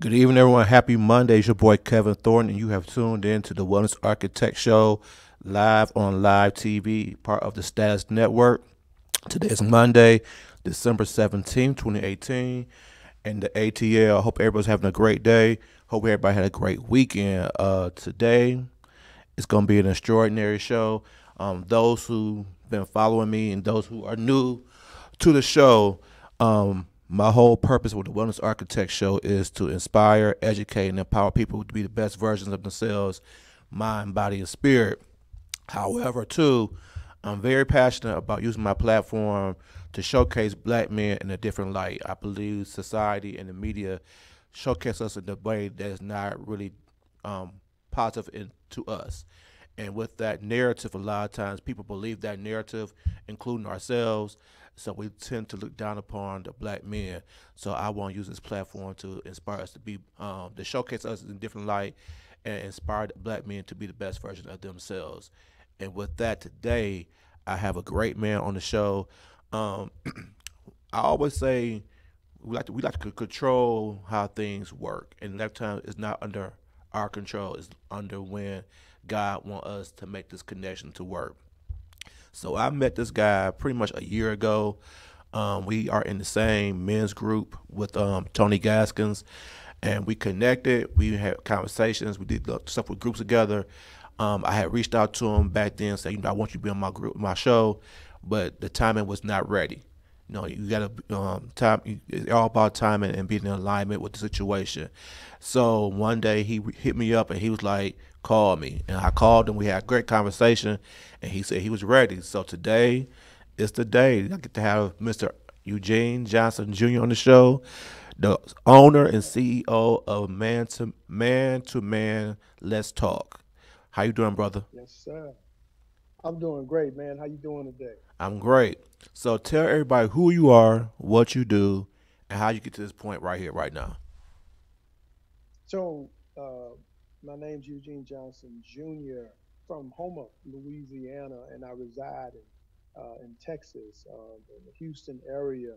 Good evening, everyone. Happy Monday. It's your boy Kevin Thornton, and you have tuned in to the Wellness Architect Show live on Live TV, part of the Status Network. Today is Monday, December 17th, 2018, and the ATL. I hope everybody's having a great day. Hope everybody had a great weekend. Today it's going to be an extraordinary show. Those who've been following me and those who are new to the show, my whole purpose with the Wellness Architect Show is to inspire, educate, and empower people to be the best versions of themselves, mind, body, and spirit. However, too, I'm very passionate about using my platform to showcase black men in a different light. I believe society and the media showcase us in a way that is not really positive to us. And with that narrative, a lot of times people believe that narrative, including ourselves. So we tend to look down upon the black men. So I want to use this platform to inspire us to be, to showcase us in a different light and inspire the black men to be the best version of themselves. And with that, today I have a great man on the show. Um, I always say we like to control how things work, and that time is not under our control. It's under when God want us to make this connection to work. So I met this guy pretty much a year ago. We are in the same men's group with Tony Gaskins, and we connected. We had conversations. We did stuff with groups together. I had reached out to him back then, saying, I want you to be on my group, my show, but the timing was not ready. You got to time. It's all about timing and being in alignment with the situation. So one day he hit me up and he was like, "Call me," and I called him. We had a great conversation, and he said he was ready. So today is the day I get to have Mr. Eugene Johnson Jr. on the show, the owner and CEO of Man2Man. Let's talk. How you doing, brother? Yes, sir. I'm doing great, man. How you doing today? I'm great. So tell everybody who you are, what you do, and how you get to this point right here, right now. So, my name's Eugene Johnson Jr. from Houma, Louisiana, and I reside in Texas, in the Houston area.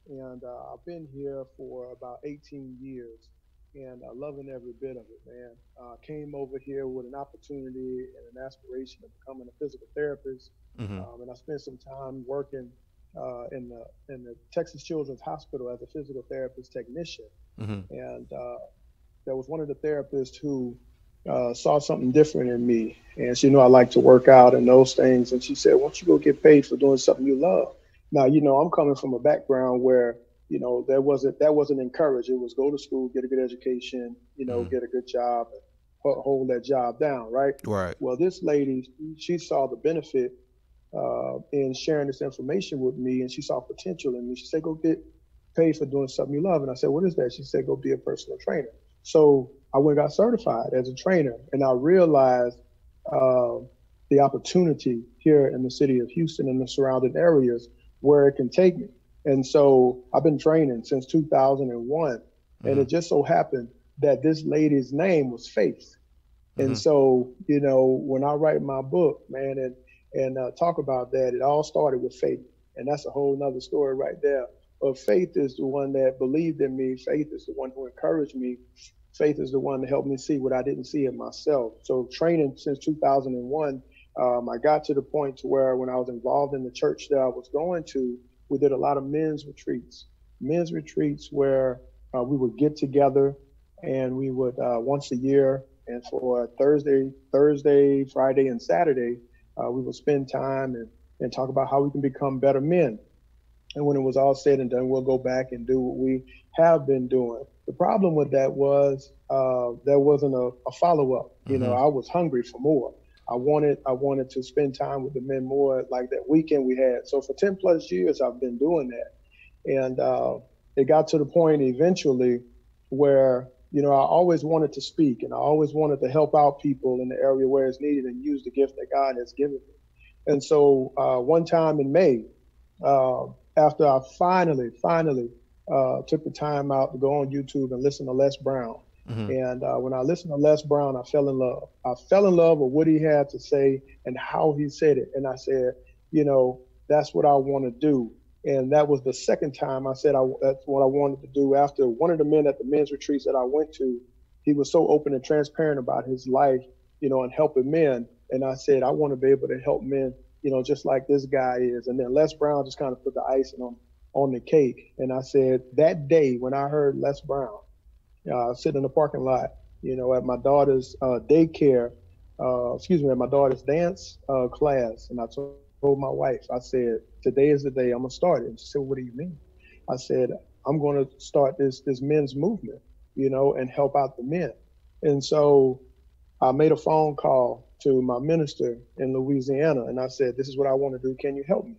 And I've been here for about 18 years and loving every bit of it, man. Came over here with an opportunity and an aspiration of becoming a physical therapist. Mm-hmm. And I spent some time working in the Texas Children's Hospital as a physical therapist technician. Mm-hmm. And there was one of the therapists who saw something different in me. And she knew I like to work out and those things. And she said, "Why don't you go get paid for doing something you love?" Now, I'm coming from a background where, that wasn't encouraged. It was go to school, get a good education, Mm-hmm. get a good job, and hold that job down, right? Right. Well, this lady, she saw the benefit in sharing this information with me, and she saw potential in me. She said, "Go get paid for doing something you love." And I said, "What is that?" She said, "Go be a personal trainer." So I went and got certified as a trainer, and I realized uh, the opportunity here in the city of Houston and the surrounding areas where it can take me. And so I've been training since 2001, and Mm-hmm. it just so happened that this lady's name was Faith. And Mm-hmm. so, when I write my book, man, and talk about that, it all started with faith, and that's a whole nother story right there. But faith is the one that believed in me. Faith is the one who encouraged me. Faith is the one that helped me see what I didn't see in myself. So training since 2001, I got to the point to where when I was involved in the church that I was going to, we did a lot of men's retreats where we would get together and we would once a year and for Thursday, Friday, and Saturday, we would spend time and talk about how we can become better men. And when it was all said and done, we'll go back and do what we have been doing. The problem with that was there wasn't a follow up. Mm-hmm. I was hungry for more. I wanted to spend time with the men more, like that weekend we had. So for 10 plus years, I've been doing that, and it got to the point eventually where I always wanted to speak and I always wanted to help out people in the area where it's needed and use the gift that God has given me. And so one time in May, uh, after I finally took the time out to go on YouTube and listen to Les Brown. Mm-hmm. And when I listened to Les Brown, I fell in love. I fell in love with what he had to say and how he said it. And I said, that's what I want to do. And that was the second time I said that's what I wanted to do. After one of the men at the men's retreats that I went to, he was so open and transparent about his life, and helping men. And I said, I want to be able to help men, just like this guy is. And then Les Brown just kind of put the icing on the cake. And I said, that day when I heard Les Brown, sitting in the parking lot, at my daughter's daycare, at my daughter's dance class. And I told my wife, I said, today is the day I'm going to start it. And she said, what do you mean? I said, I'm going to start this men's movement, and help out the men. And so I made a phone call to my minister in Louisiana. And I said, this is what I want to do. Can you help me?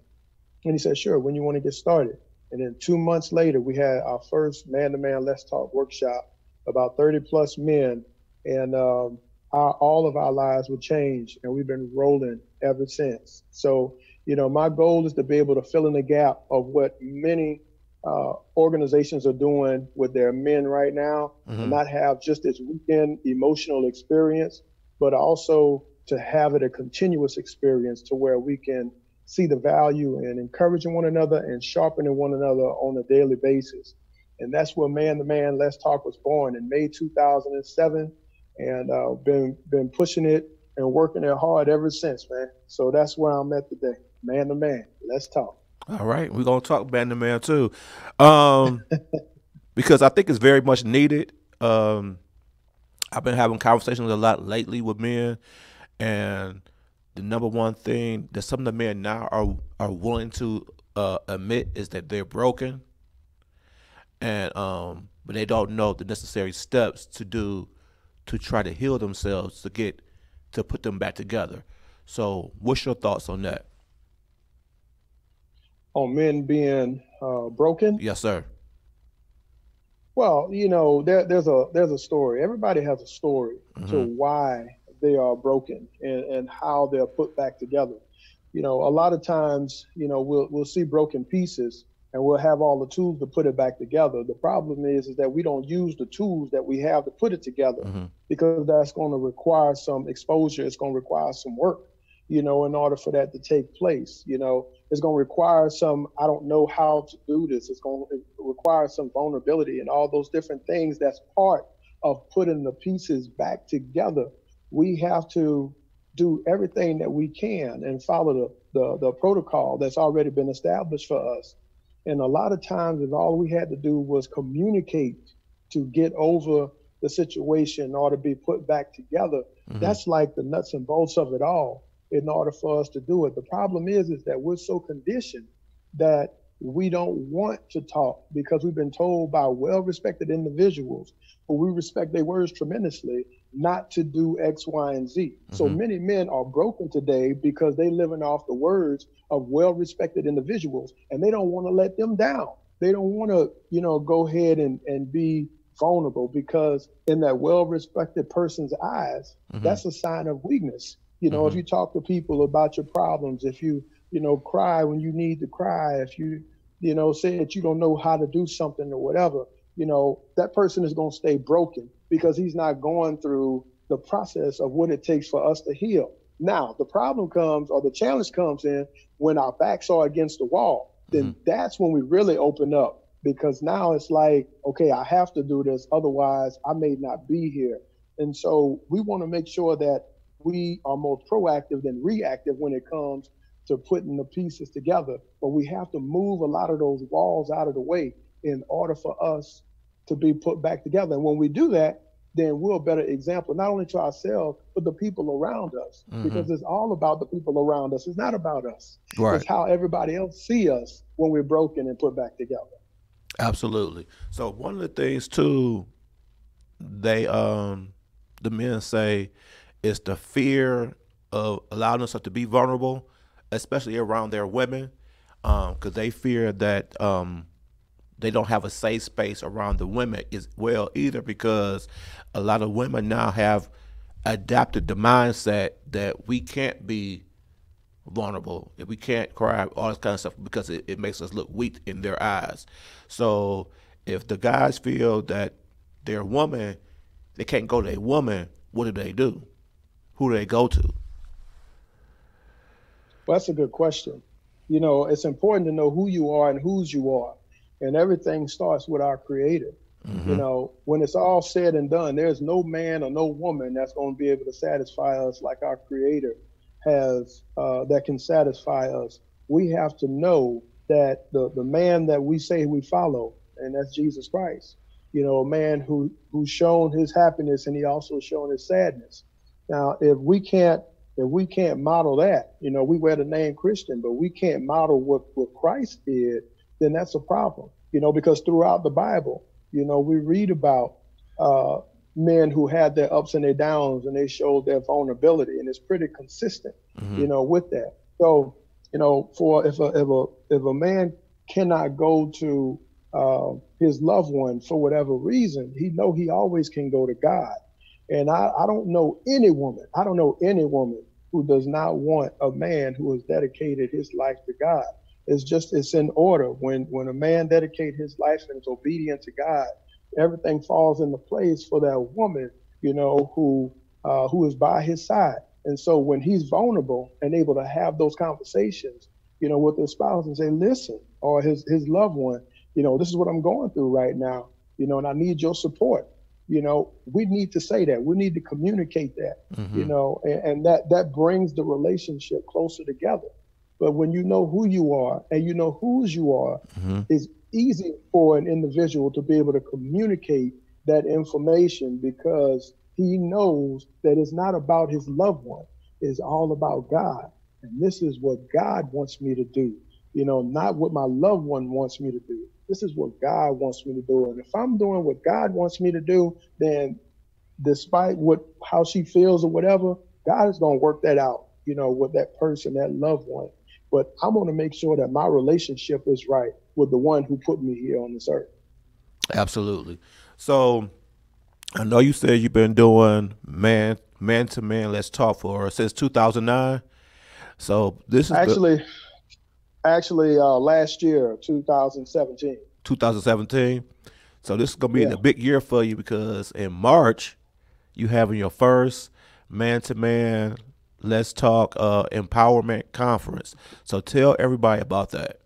And he said, sure. When you want to get started? And then 2 months later, we had our first Man2Man Let's Talk workshop, about 30 plus men. And all of our lives were changed, and we've been rolling ever since. So, my goal is to be able to fill in the gap of what many organizations are doing with their men right now, and not have just this weekend emotional experience, but also to have it a continuous experience to where we can see the value in encouraging one another and sharpening one another on a daily basis. And that's where Man2Man Let's Talk was born in May 2007, and been pushing it and working it hard ever since, man. So that's where I'm at today. Man2Man, let's talk. All right, we're gonna talk Man2Man too, because I think it's very much needed. I've been having conversations a lot lately with men, and the number one thing that some of the men now are willing to admit is that they're broken, and but they don't know the necessary steps to try to heal themselves to put them back together. So, what's your thoughts on that? On men being broken? Yes, sir. Well, there's a story. Everybody has a story to why they are broken and how they're put back together. A lot of times, we'll see broken pieces and we'll have all the tools to put it back together. The problem is that we don't use the tools that we have to put it together, because that's going to require some exposure. It's going to require some work, in order for that to take place. It's going to require some, I don't know how to do this. It's going to require some vulnerability and all those different things. That's part of putting the pieces back together. We have to do everything that we can and follow the protocol that's already been established for us. And a lot of times, if all we had to do was communicate to get over the situation or to be put back together, that's like the nuts and bolts of it all in order for us to do it. The problem is that we're so conditioned that we don't want to talk because we've been told by well-respected individuals who we respect their words tremendously not to do X, Y, and Z. So many men are broken today because they're living off the words of well-respected individuals, and they don't want to let them down. They don't want to, go ahead and be vulnerable, because in that well-respected person's eyes, that's a sign of weakness. If you talk to people about your problems, if you, cry when you need to cry, if you, say that you don't know how to do something or whatever, that person is going to stay broken because he's not going through the process of what it takes for us to heal. Now, the problem comes, or the challenge comes in, when our backs are against the wall. Then that's when we really open up, because now it's like, okay, I have to do this, otherwise I may not be here. And so we want to make sure that we are more proactive than reactive when it comes to putting the pieces together. But we have to move a lot of those walls out of the way in order for us to be put back together. And when we do that, then we're a better example, not only to ourselves, but the people around us, because it's all about the people around us. It's not about us. Right. It's how everybody else see us when we're broken and put back together. Absolutely. So one of the things too, they the men say, is the fear of allowing themselves to be vulnerable, especially around their women, because they fear that they don't have a safe space around the women as well either, because a lot of women now have adapted the mindset that we can't be vulnerable, if we can't cry, all this kind of stuff, because it makes us look weak in their eyes. So if the guys feel that their woman, they can't go to a woman, what do? Who do they go to? Well, that's a good question. It's important to know who you are and whose you are. And everything starts with our creator. Mm-hmm. When it's all said and done, there's no man or no woman that's going to be able to satisfy us like our creator has, that can satisfy us. We have to know that the man that we say we follow, and that's Jesus Christ, a man who's shown his happiness and he also shown his sadness. Now, if we can't model that, we wear the name Christian, but we can't model what Christ did, then that's a problem. Because throughout the Bible, we read about uh, men who had their ups and their downs, and they showed their vulnerability, and it's pretty consistent, Mm-hmm. with that. So, for if a man cannot go to his loved one for whatever reason, he always can go to God. And I don't know any woman. I don't know any woman who does not want a man who has dedicated his life to God. It's in order. When a man dedicates his life and is obedient to God, everything falls into place for that woman, who is by his side. And so when he's vulnerable and able to have those conversations, with his spouse and say, listen, or his loved one, this is what I'm going through right now, and I need your support. We need to say that. We need to communicate that, Mm-hmm. and that brings the relationship closer together. But when you know who you are and you know whose you are, Mm-hmm. it's easy for an individual to be able to communicate that information because he knows that it's not about his loved one. It's all about God. And this is what God wants me to do, not what my loved one wants me to do. This is what God wants me to do. And if I'm doing what God wants me to do, then despite how she feels or whatever, God is going to work that out, with that person, that loved one. But I'm going to make sure that my relationship is right with the one who put me here on this earth. Absolutely. So I know you said you've been doing man to man. Let's talk for since 2009. So this is the Actually, last year, 2017. 2017. So this is gonna be Yeah. a big year for you because in March you having your first man to man Let's Talk empowerment conference. So tell everybody about that.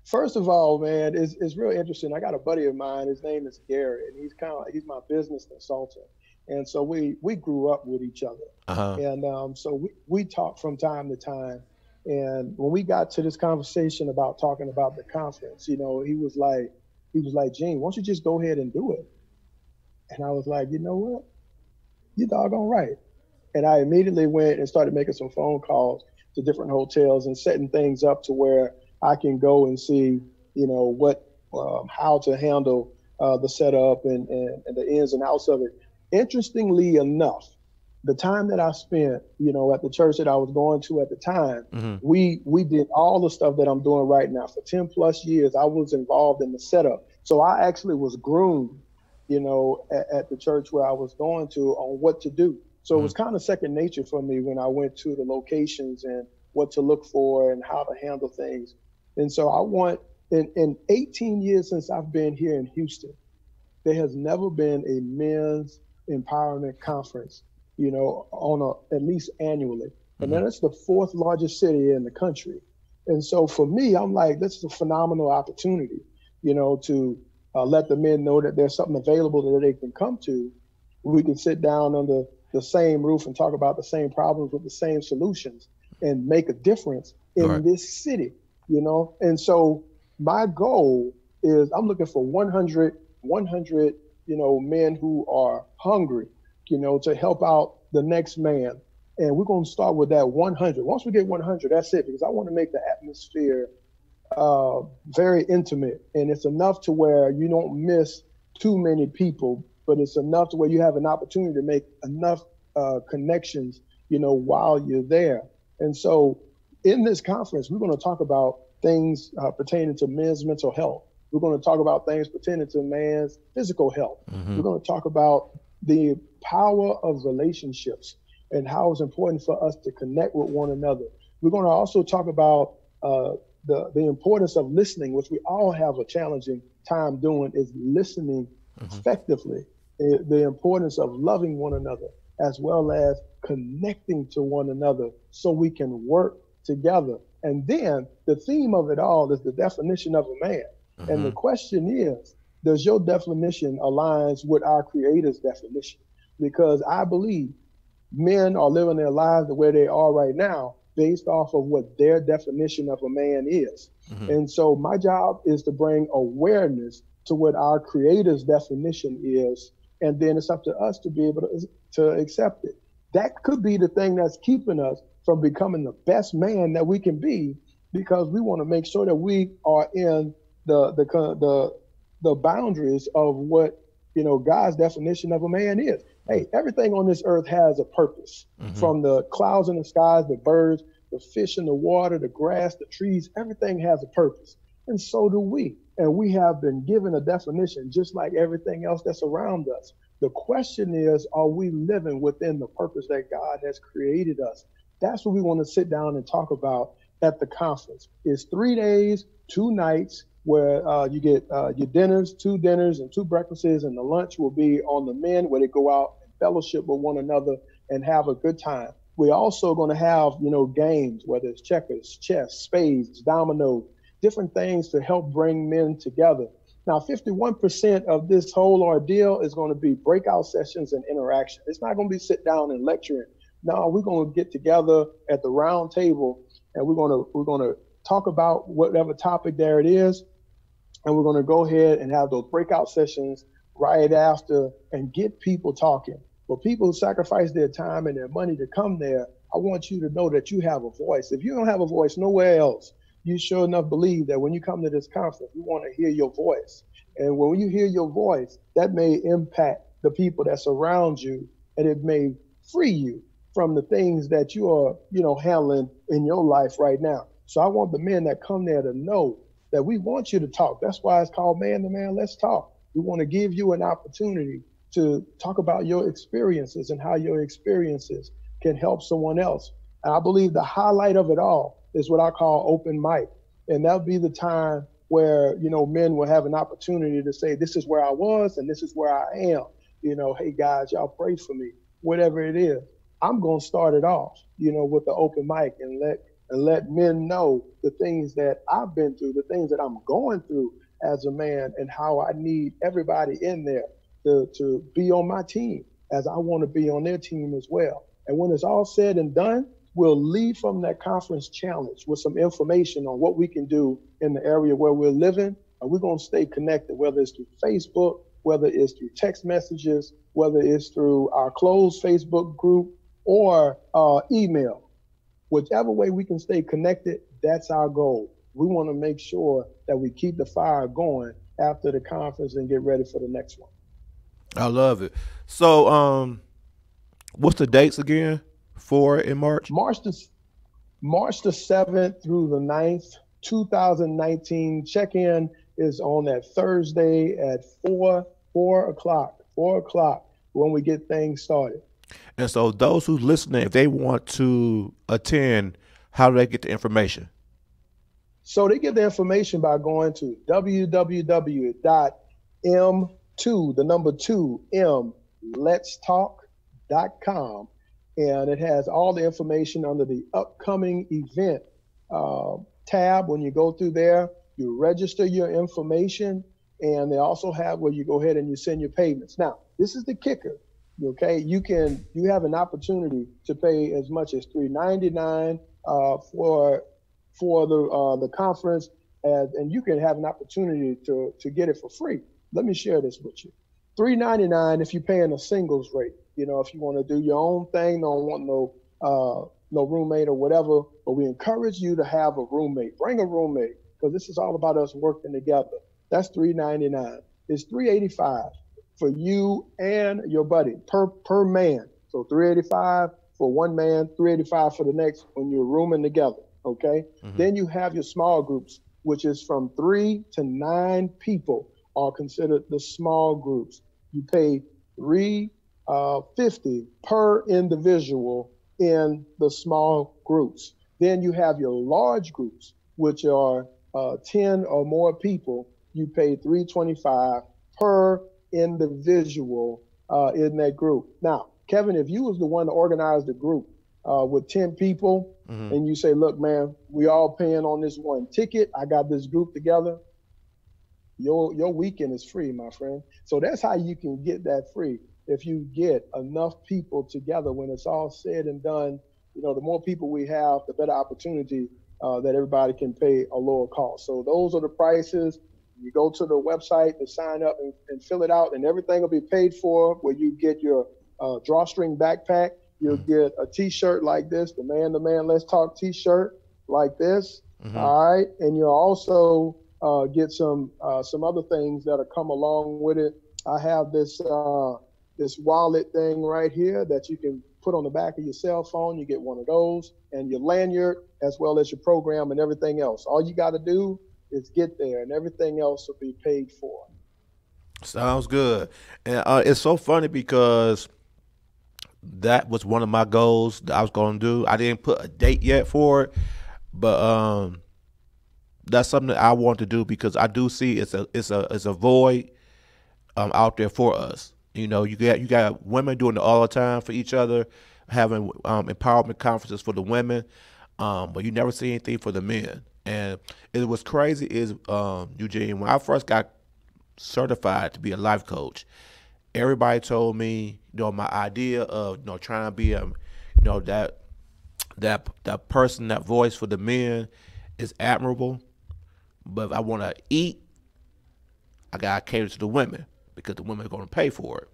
First of all, man, it's real interesting. I got a buddy of mine. His name is Gary, and he's my business consultant. And so we grew up with each other, Uh huh. and so we talk from time to time. And when we got to this conversation about talking about the conference, he was like, Gene, why don't you just go ahead and do it? And I was like, you know what? You doggone right. And I immediately went and started making some phone calls to different hotels and setting things up to where I can go and see, how to handle the setup and the ins and outs of it. Interestingly enough, the time that I spent, at the church that I was going to at the time, Mm-hmm. we did all the stuff that I'm doing right now. For 10 plus years, I was involved in the setup. So I actually was groomed, at the church where I was going to on what to do. So it Mm-hmm. was kind of second nature for me when I went to the locations and what to look for and how to handle things. And so I want, in 18 years since I've been here in Houston, there has never been a men's empowerment conference, at least annually. And Mm-hmm. then it's the fourth largest city in the country. And so for me, I'm like, this is a phenomenal opportunity, to let the men know that there's something available that they can come to. We can sit down under the same roof and talk about the same problems with the same solutions and make a difference All right. in this city. And so my goal is I'm looking for 100, men who are hungry, to help out the next man. And we're going to start with that 100. Once we get 100, that's it, because I want to make the atmosphere very intimate. And it's enough to where you don't miss too many people, but it's enough to where you have an opportunity to make enough connections, while you're there. And so in this conference, we're going to talk about things pertaining to men's mental health. We're going to talk about things pertaining to man's physical health. Mm-hmm. We're going to talk about the power of relationships and how it's important for us to connect with one another. We're going to also talk about the importance of listening, which we all have a challenging time doing, is listening Mm-hmm. effectively. The importance of loving one another, as well as connecting to one another so we can work together. And then the theme of it all is the definition of a man. And the Mm-hmm. question is, does your definition aligns with our creator's definition? Because I believe men are living their lives the way they are right now based off of what their definition of a man is. Mm-hmm. And so my job is to bring awareness to what our creator's definition is. And then it's up to us to be able to accept it. That could be the thing that's keeping us from becoming the best man that we can be, because we want to make sure that we are in the boundaries of what God's definition of a man is. Hey, everything on this earth has a purpose. Mm-hmm. From the clouds in the skies, the birds, the fish in the water, the grass, the trees, everything has a purpose. And so do we. And we have been given a definition just like everything else that's around us. The question is, are we living within the purpose that God has created us? That's what we want to sit down and talk about at the conference. It's 3 days, 2 nights, where you get your dinners, 2 dinners and 2 breakfasts, and the lunch will be on the men, where they go out and fellowship with one another and have a good time. We're also going to have, games, whether it's checkers, chess, spades, dominoes, different things to help bring men together. Now, 51% of this whole ordeal is going to be breakout sessions and interaction. It's not going to be sit down and lecturing. No, we're going to get together at the round table, and we're going to talk about whatever topic there it is, and we're going to go ahead and have those breakout sessions right after and get people talking. For people who sacrifice their time and their money to come there, I want you to know that you have a voice. If you don't have a voice nowhere else, you sure enough believe that when you come to this conference, we want to hear your voice. And when you hear your voice, that may impact the people that surround you, and it may free you from the things that you are, handling in your life right now. So I want the men that come there to know that we want you to talk. That's why it's called Man2Man. Let's talk. We want to give you an opportunity to talk about your experiences and how your experiences can help someone else. And I believe the highlight of it all is what I call open mic. And that'll be the time where, men will have an opportunity to say, this is where I was and this is where I am. Hey guys, y'all pray for me, whatever it is. I'm going to start it off, with the open mic and let men know the things that I've been through, the things that I'm going through as a man, and how I need everybody in there to be on my team as I want to be on their team as well. And when it's all said and done, we'll leave from that conference challenge with some information on what we can do in the area where we're living. And we're going to stay connected, whether it's through Facebook, whether it's through text messages, whether it's through our closed Facebook group or email. Whichever way we can stay connected, that's our goal. We want to make sure that we keep the fire going after the conference and get ready for the next one. I love it. So, what's the dates again for in March? March the 7th through the 9th, 2019. Check-in is on that Thursday at 4 o'clock when we get things started. And so those who's listening, if they want to attend, how do they get the information? So they get the information by going to www.m2, the number 2, letstalk.com. And it has all the information under the upcoming event tab. When you go through there, you register your information, and they also have where you go ahead and you send your payments. Now, this is the kicker. Okay, you have an opportunity to pay as much as $399 for the conference, and you can have an opportunity to get it for free. Let me share this with you. $399 if you pay in a singles rate. If you want to do your own thing, don't want no roommate or whatever. But we encourage you to have a roommate. Bring a roommate, because this is all about us working together. That's $399. It's $385 for you and your buddy per man. So $385 for one man, $385 for the next when you're rooming together. Okay. Mm-hmm. Then you have your small groups, which is from 3 to 9 people are considered the small groups. You pay $350 per individual in the small groups. Then you have your large groups, which are 10 or more people. You pay $325 per individual in that group. Now, Kevin, if you was the one to organize the group, with 10 people, Mm-hmm. and you say, look, man, we all paying on this one ticket. I got this group together. Your weekend is free, my friend. So that's how you can get that free. If you get enough people together, when it's all said and done, the more people we have, the better opportunity that everybody can pay a lower cost. So those are the prices. You go to the website to sign up and fill it out, and everything will be paid for. Where you get your drawstring backpack, you'll get a T-shirt like this, the man, let's talk T-shirt like this. Mm-hmm. All right, and you'll also get some other things that'll come along with it. I have this wallet thing right here that you can put on the back of your cell phone. You get one of those, and your lanyard, as well as your program and everything else. All you got to do is get there, and everything else will be paid for. Sounds good. And it's so funny because that was one of my goals that I was going to do. I didn't put a date yet for it, but that's something that I want to do because I do see it's a void out there for us. You got women doing it all the time for each other, having empowerment conferences for the women, but you never see anything for the men. And it was crazy is Eugene, when I first got certified to be a life coach, everybody told me, my idea of trying to be that person, that voice for the men is admirable. But if I want to eat, I gotta cater to the women because the women are gonna pay for it.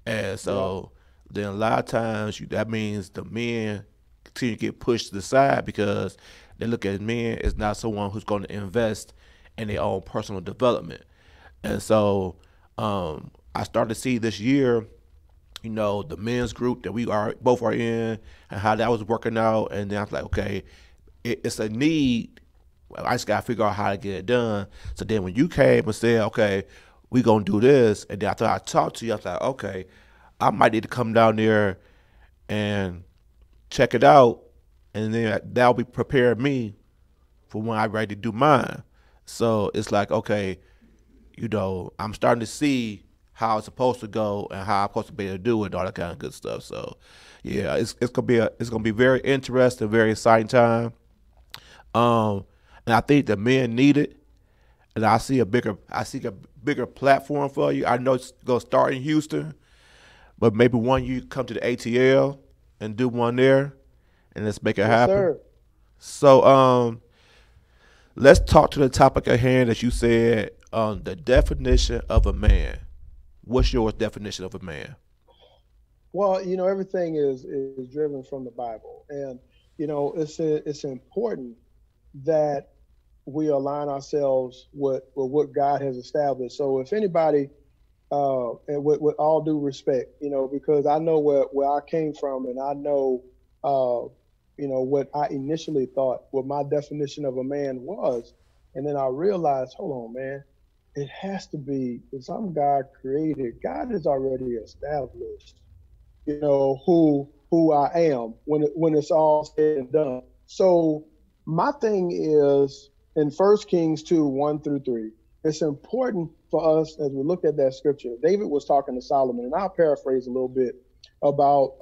And Yeah, so then a lot of times that means the men continue to get pushed to the side because they look at men as not someone who's going to invest in their own personal development. And so I started to see this year, the men's group that we are both are in and how that was working out. And then I was like, okay, it's a need. I just gotta figure out how to get it done. So then when you came and said, okay, we gonna do this, and then after I talked to you, I was like, okay, I might need to come down there and check it out, and then that'll be preparing me for when I'm ready to do mine. So it's like, okay, I'm starting to see how it's supposed to go and how I'm supposed to be able to do it and all that kind of good stuff. So yeah, it's gonna be very interesting, very exciting time. Um, and I think the men need it, and I see a bigger platform for you. I know it's gonna start in Houston, but maybe one you come to the ATL and do one there, and let's make it yes, happen. sir. So let's talk to the topic at hand, as you said, the definition of a man. What's your definition of a man? Well, everything is driven from the Bible, and it's important that we align ourselves with what God has established. So if anybody, and with all due respect, because I know where I came from, and I know, what I initially thought, what my definition of a man was, and then I realized, hold on, man, it has to be something God created. God is already established, who I am when it's all said and done. So my thing is in First Kings 2:1 through 3. It's important for us as we look at that scripture. David was talking to Solomon, and I'll paraphrase a little bit about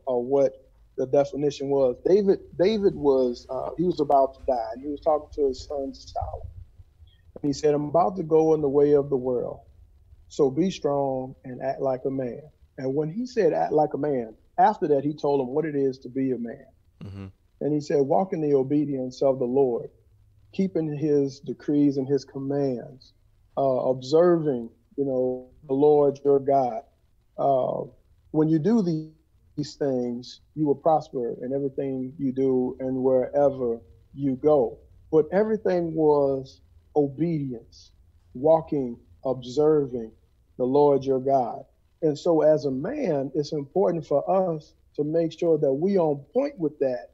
what the definition was. David was he was about to die, and he was talking to his son Solomon. And he said, "I'm about to go in the way of the world. So be strong and act like a man." And when he said act like a man, after that, he told him what it is to be a man. Mm-hmm. And he said, walk in the obedience of the Lord, keeping his decrees and his commands, observing, the Lord your God. Uh, when you do these things, you will prosper in everything you do and wherever you go. But everything was obedience, walking, observing the Lord your God. And so, as a man, it's important for us to make sure that we on point with that,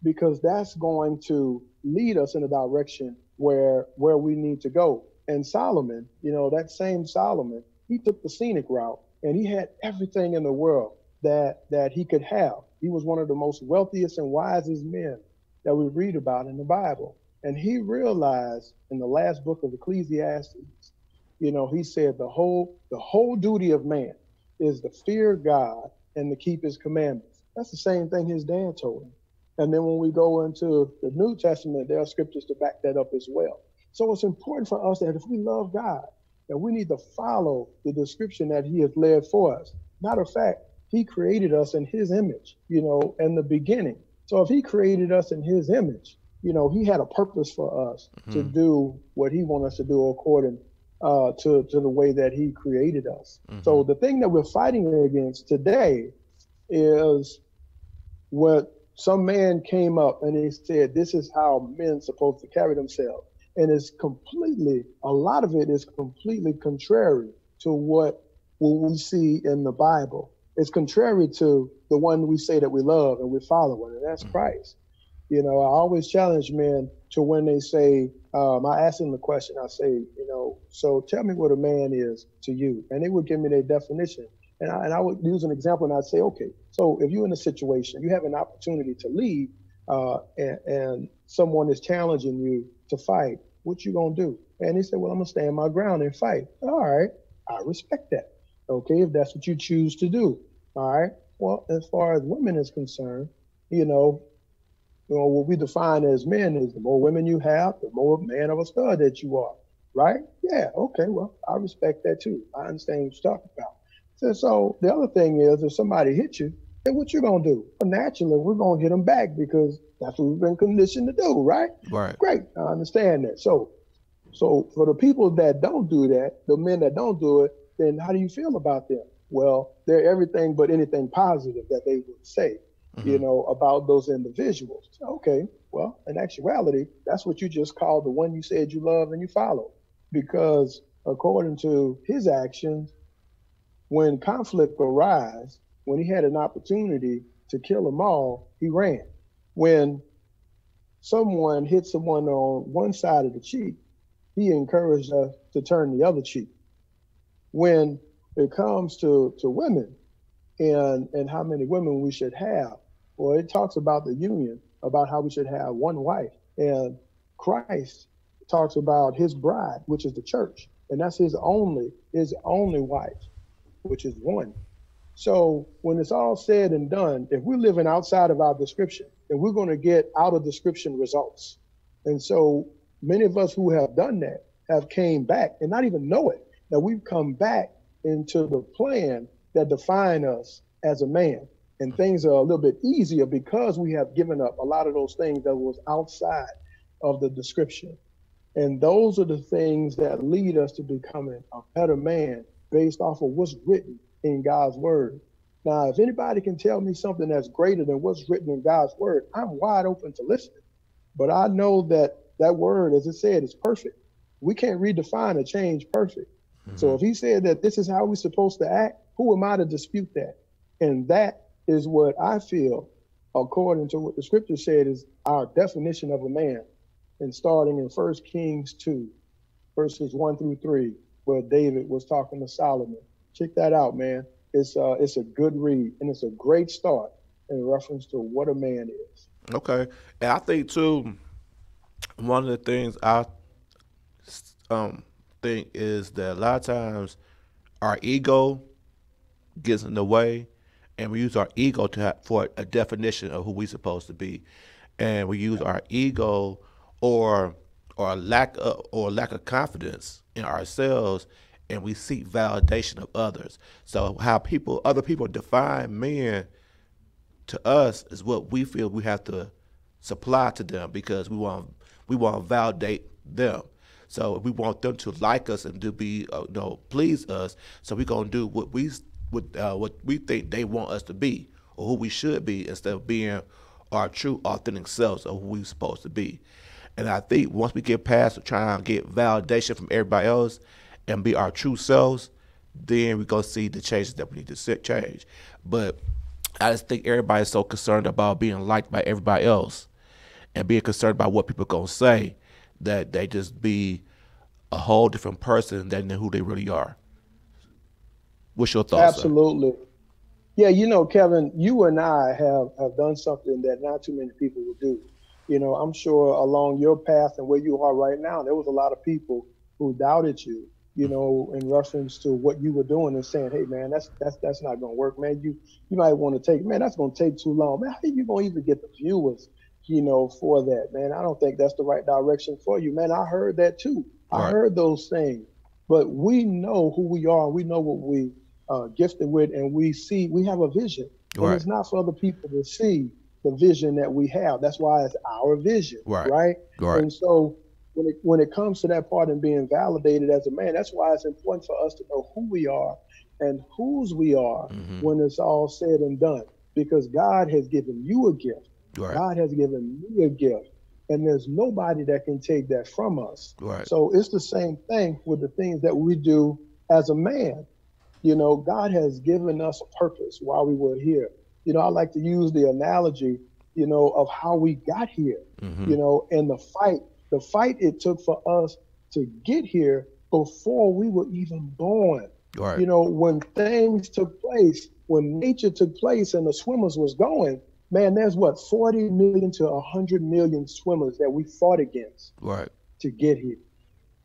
because that's going to lead us in a direction where we need to go. And Solomon, that same Solomon, he took the scenic route, and he had everything in the world that he could have. He was one of the most wealthiest and wisest men that we read about in the Bible. And he realized in the last book of Ecclesiastes, he said the whole duty of man is to fear God and to keep his commandments. That's the same thing his dad told him. And then when we go into the New Testament, there are scriptures to back that up as well. So it's important for us that if we love God, that we need to follow the description that he has laid for us. Matter of fact, he created us in his image, in the beginning. So if he created us in his image, he had a purpose for us to Mm-hmm. do what he wants us to do according to the way that he created us. Mm-hmm. So the thing that we're fighting against today is what some man came up and he said, this is how men supposed to carry themselves. And a lot of it is completely contrary to what we see in the Bible. It's contrary to the one we say that we love and we follow, and that's Christ. I always challenge men to when they say, I ask them the question, I say, so tell me what a man is to you. And they would give me their definition. And I would use an example and I'd say, okay, so if you're in a situation, you have an opportunity to leave and someone is challenging you to fight, what you going to do? And he said, well, I'm going to stand my ground and fight. All right, I respect that. Okay, if that's what you choose to do. All right, well, as far as women is concerned, what we define as men is the more women you have, the more man of a stud that you are, right? Yeah, okay, well, I respect that too. I understand what you're talking about. So the other thing is, if somebody hits you, then what you gonna do? Well, naturally, we're gonna hit them back because that's what we've been conditioned to do, right? Right. Great, I understand that. So for the people that don't do that, the men that don't do it, then how do you feel about them? Well, they're everything but anything positive that they would say, Mm-hmm. about those individuals. Okay, well, in actuality, that's what you just called the one you said you love and you follow. Because according to his actions, when conflict arises, when he had an opportunity to kill them all, he ran. When someone hit someone on one side of the cheek, he encouraged us to turn the other cheek. When it comes to women and how many women we should have, well, it talks about the union, about how we should have one wife. And Christ talks about his bride, which is the church, and that's his only wife, which is one. So when it's all said and done, if we're living outside of our description, then we're going to get out of description results. And so many of us who have done that have came back and not even know it, that we've come back into the plan that define us as a man. And things are a little bit easier because we have given up a lot of those things that was outside of the description. And those are the things that lead us to becoming a better man based off of what's written in God's word. Now, if anybody can tell me something that's greater than what's written in God's word, I'm wide open to listening. But I know that that word, as it said, is perfect. We can't redefine or change perfect. Mm-hmm. So if he said that this is how we're supposed to act, who am I to dispute that? And that is what I feel, according to what the scripture said, is our definition of a man. And starting in 1 Kings 2, verses 1 through 3, where David was talking to Solomon. Check that out, man. It's a good read, and it's a great start in reference to what a man is. Okay. And I think too, one of the things I um think is that a lot of times our ego gets in the way, and we use our ego for a definition of who we supposed to be, and we use our ego or or lack of confidence in ourselves, and we seek validation of others. So how other people define men to us is what we feel we have to supply to them because we want to validate them. So we want them to like us and to be please us. So we're gonna do what we think they want us to be or who we should be instead of being our true authentic selves of who we're supposed to be. And I think once we get past trying to get validation from everybody else and be our true selves, then we're gonna see the changes that we need to change. But I just think everybody's so concerned about being liked by everybody else and being concerned about what people gonna say that they just be a whole different person than who they really are. What's your thoughts, sir? Absolutely. Yeah, Kevin, you and I have done something that not too many people will do. I'm sure along your path and where you are right now, there was a lot of people who doubted you. in reference to what you were doing and saying, hey man, that's not gonna work, man. You might want to take, man, that's gonna take too long. Man, how you gonna even get the viewers, for that, man? I don't think that's the right direction for you. Man, I heard that too. I Right. heard those things. But we know who we are, and we know what we gifted with, and we have a vision. And Right. it's not for other people to see the vision that we have. That's why it's our vision, Right. right? Right. And so when it comes to that part and being validated as a man, that's why it's important for us to know who we are and whose we are Mm-hmm. when it's all said and done. Because God has given you a gift. Right. God has given me a gift. And there's nobody that can take that from us. Right. So it's the same thing with the things that we do as a man. God has given us a purpose while we were here. I like to use the analogy, of how we got here, Mm-hmm. and the fight it took for us to get here before we were even born. Right. When things took place, when nature took place and the swimmers was going, man, there's what, 40 million to 100 million swimmers that we fought against Right. to get here.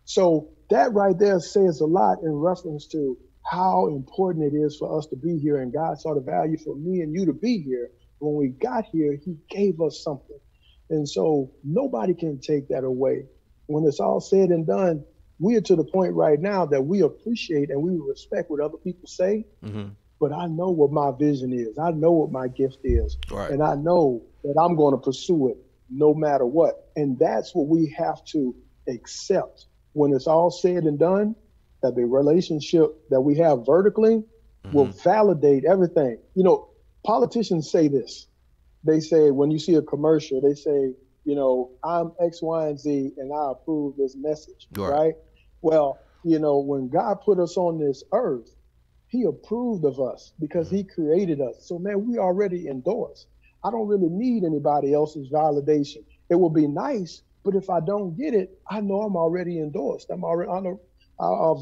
So that right there says a lot in reference to how important it is for us to be here. And God saw the value for me and you to be here. When we got here, He gave us something. And so nobody can take that away. When it's all said and done, we are to the point right now that we appreciate and we respect what other people say. Mm-hmm. But I know what my vision is. I know what my gift is. Right. And I know that I'm going to pursue it no matter what. And that's what we have to accept when it's all said and done, that the relationship that we have vertically will Mm-hmm. validate everything. Politicians say this. They say, when you see a commercial, they say, I'm X, Y, and Z, and I approve this message, Right. right? Well, when God put us on this earth, He approved of us because Mm-hmm. He created us. So, man, we already endorsed. I don't really need anybody else's validation. It will be nice, but if I don't get it, I know I'm already endorsed. I'm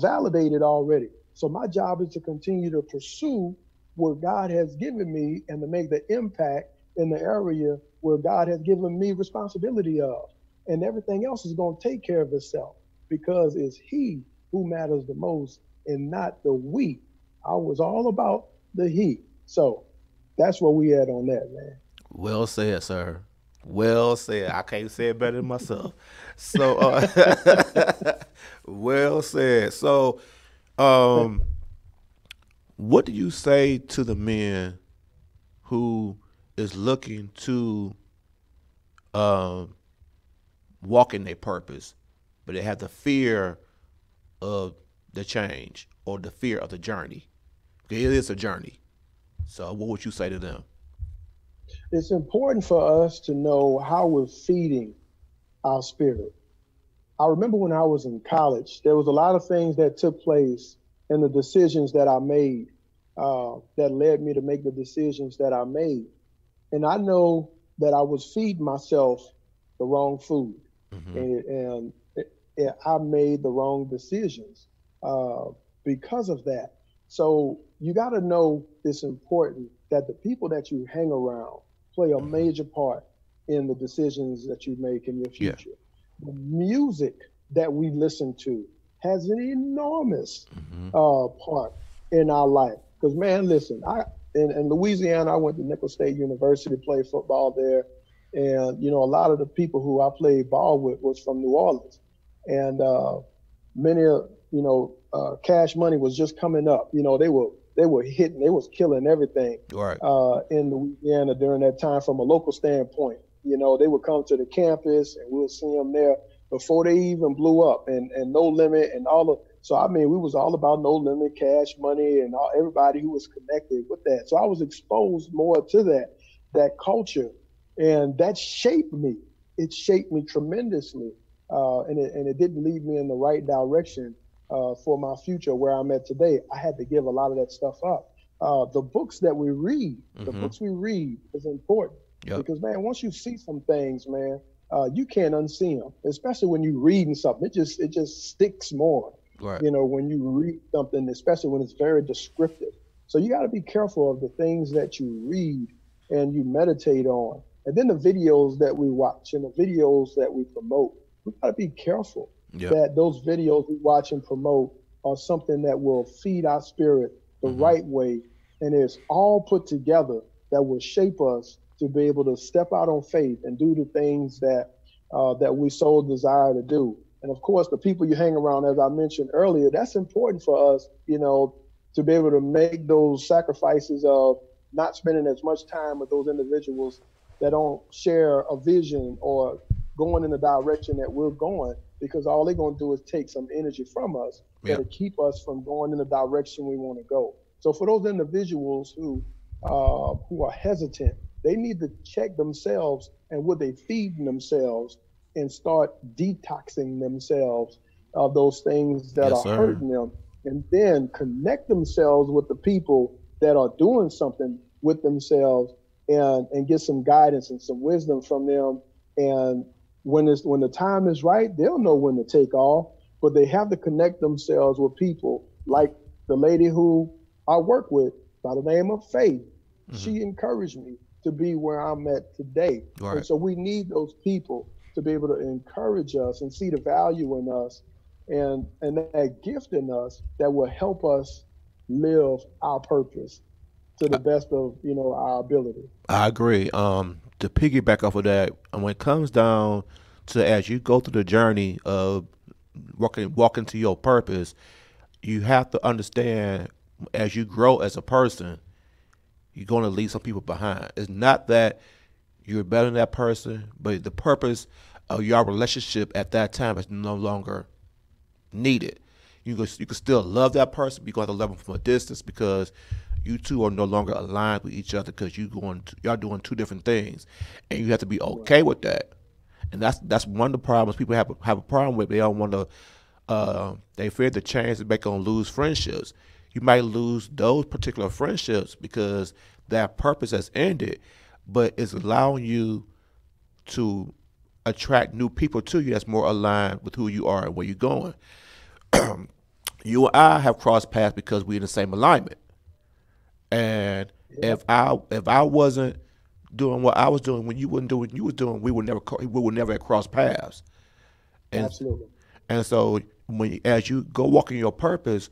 validated already. So my job is to continue to pursue what God has given me and to make the impact in the area where God has given me responsibility of. And everything else is going to take care of itself because it's He who matters the most and not the we. I was all about the He. So that's where we at on that, man. Well said, sir. Well said. I can't say it better than myself. So, well said. So, um, what do you say to the men who is looking to um, walk in their purpose, but they have the fear of the change or the fear of the journey? It is a journey. So, what would you say to them? It's important for us to know how we're feeding our spirit. I remember when I was in college, there was a lot of things that took place in the decisions that I made that led me to make the decisions that I made. And I know that I was feeding myself the wrong food, Mm-hmm. and I made the wrong decisions uh, because of that. So you got to know it's important that the people that you hang around play a Mm-hmm. major part in the decisions that you make in your Yeah. future. The music that we listen to has an enormous Mm-hmm. part in our life. Because man, listen, in Louisiana, I went to Nicholls State University, played football there, and a lot of the people who I played ball with was from New Orleans, and many Cash Money was just coming up. They were hitting, they was killing everything Right. in Louisiana during that time from a local standpoint. They would come to the campus and we'll see them there before they even blew up, and No Limit and all of. So I mean, we was all about No Limit, Cash Money, and everybody who was connected with that. So I was exposed more to that culture, and that shaped me. It shaped me tremendously, and it didn't lead me in the right direction for my future where I'm at today. I had to give a lot of that stuff up. The books that we read, the Mm-hmm. books we read is important Yep. because man, once you see some things, man, you can't unsee them. Especially when you reading something, it just sticks more. Right. When you read something, especially when it's very descriptive. So you got to be careful of the things that you read and you meditate on, and then the videos that we watch and the videos that we promote. We got to be careful Yep. that those videos we watch and promote or something that will feed our spirit the Mm-hmm. right way. And it's all put together that will shape us to be able to step out on faith and do the things that we so desire to do. And of course, the people you hang around, as I mentioned earlier, that's important for us, to be able to make those sacrifices of not spending as much time with those individuals that don't share a vision or going in the direction that we're going, because all they're going to do is take some energy from us Yep. that'll keep us from going in the direction we want to go. So for those individuals who are hesitant, they need to check themselves and what they feed themselves and start detoxing themselves of those things that Yes, are sir. hurting them, and then connect themselves with the people that are doing something with themselves, and get some guidance and some wisdom from them. And when the time is right, they'll know when to take off. But they have to connect themselves with people like the lady who I work with by the name of Faith. Mm-hmm. She encouraged me to be where I'm at today. And Right. so we need those people to be able to encourage us and see the value in us, and that gift in us that will help us live our purpose to the best of our ability. I agree. To piggyback off of that, and when it comes down to as you go through the journey of walking to your purpose, you have to understand as you grow as a person, you're going to leave some people behind. It's not that you're better than that person, but the purpose of your relationship at that time is no longer needed. You can still love that person, but you're going to have to love them from a distance because you two are no longer aligned with each other because y'all doing two different things, and you have to be okay Right. with that. And that's one of the problems people have a problem with. They don't want to. They fear the chance that they're gonna lose friendships. You might lose those particular friendships because that purpose has ended, but it's allowing you to attract new people to you that's more aligned with who you are and where you're going. You and I have crossed paths because we're in the same alignment. And Yep. if I wasn't doing what I was doing when you wouldn't do what you was doing, we would never have crossed paths. And Absolutely. and so as you go walking your purpose,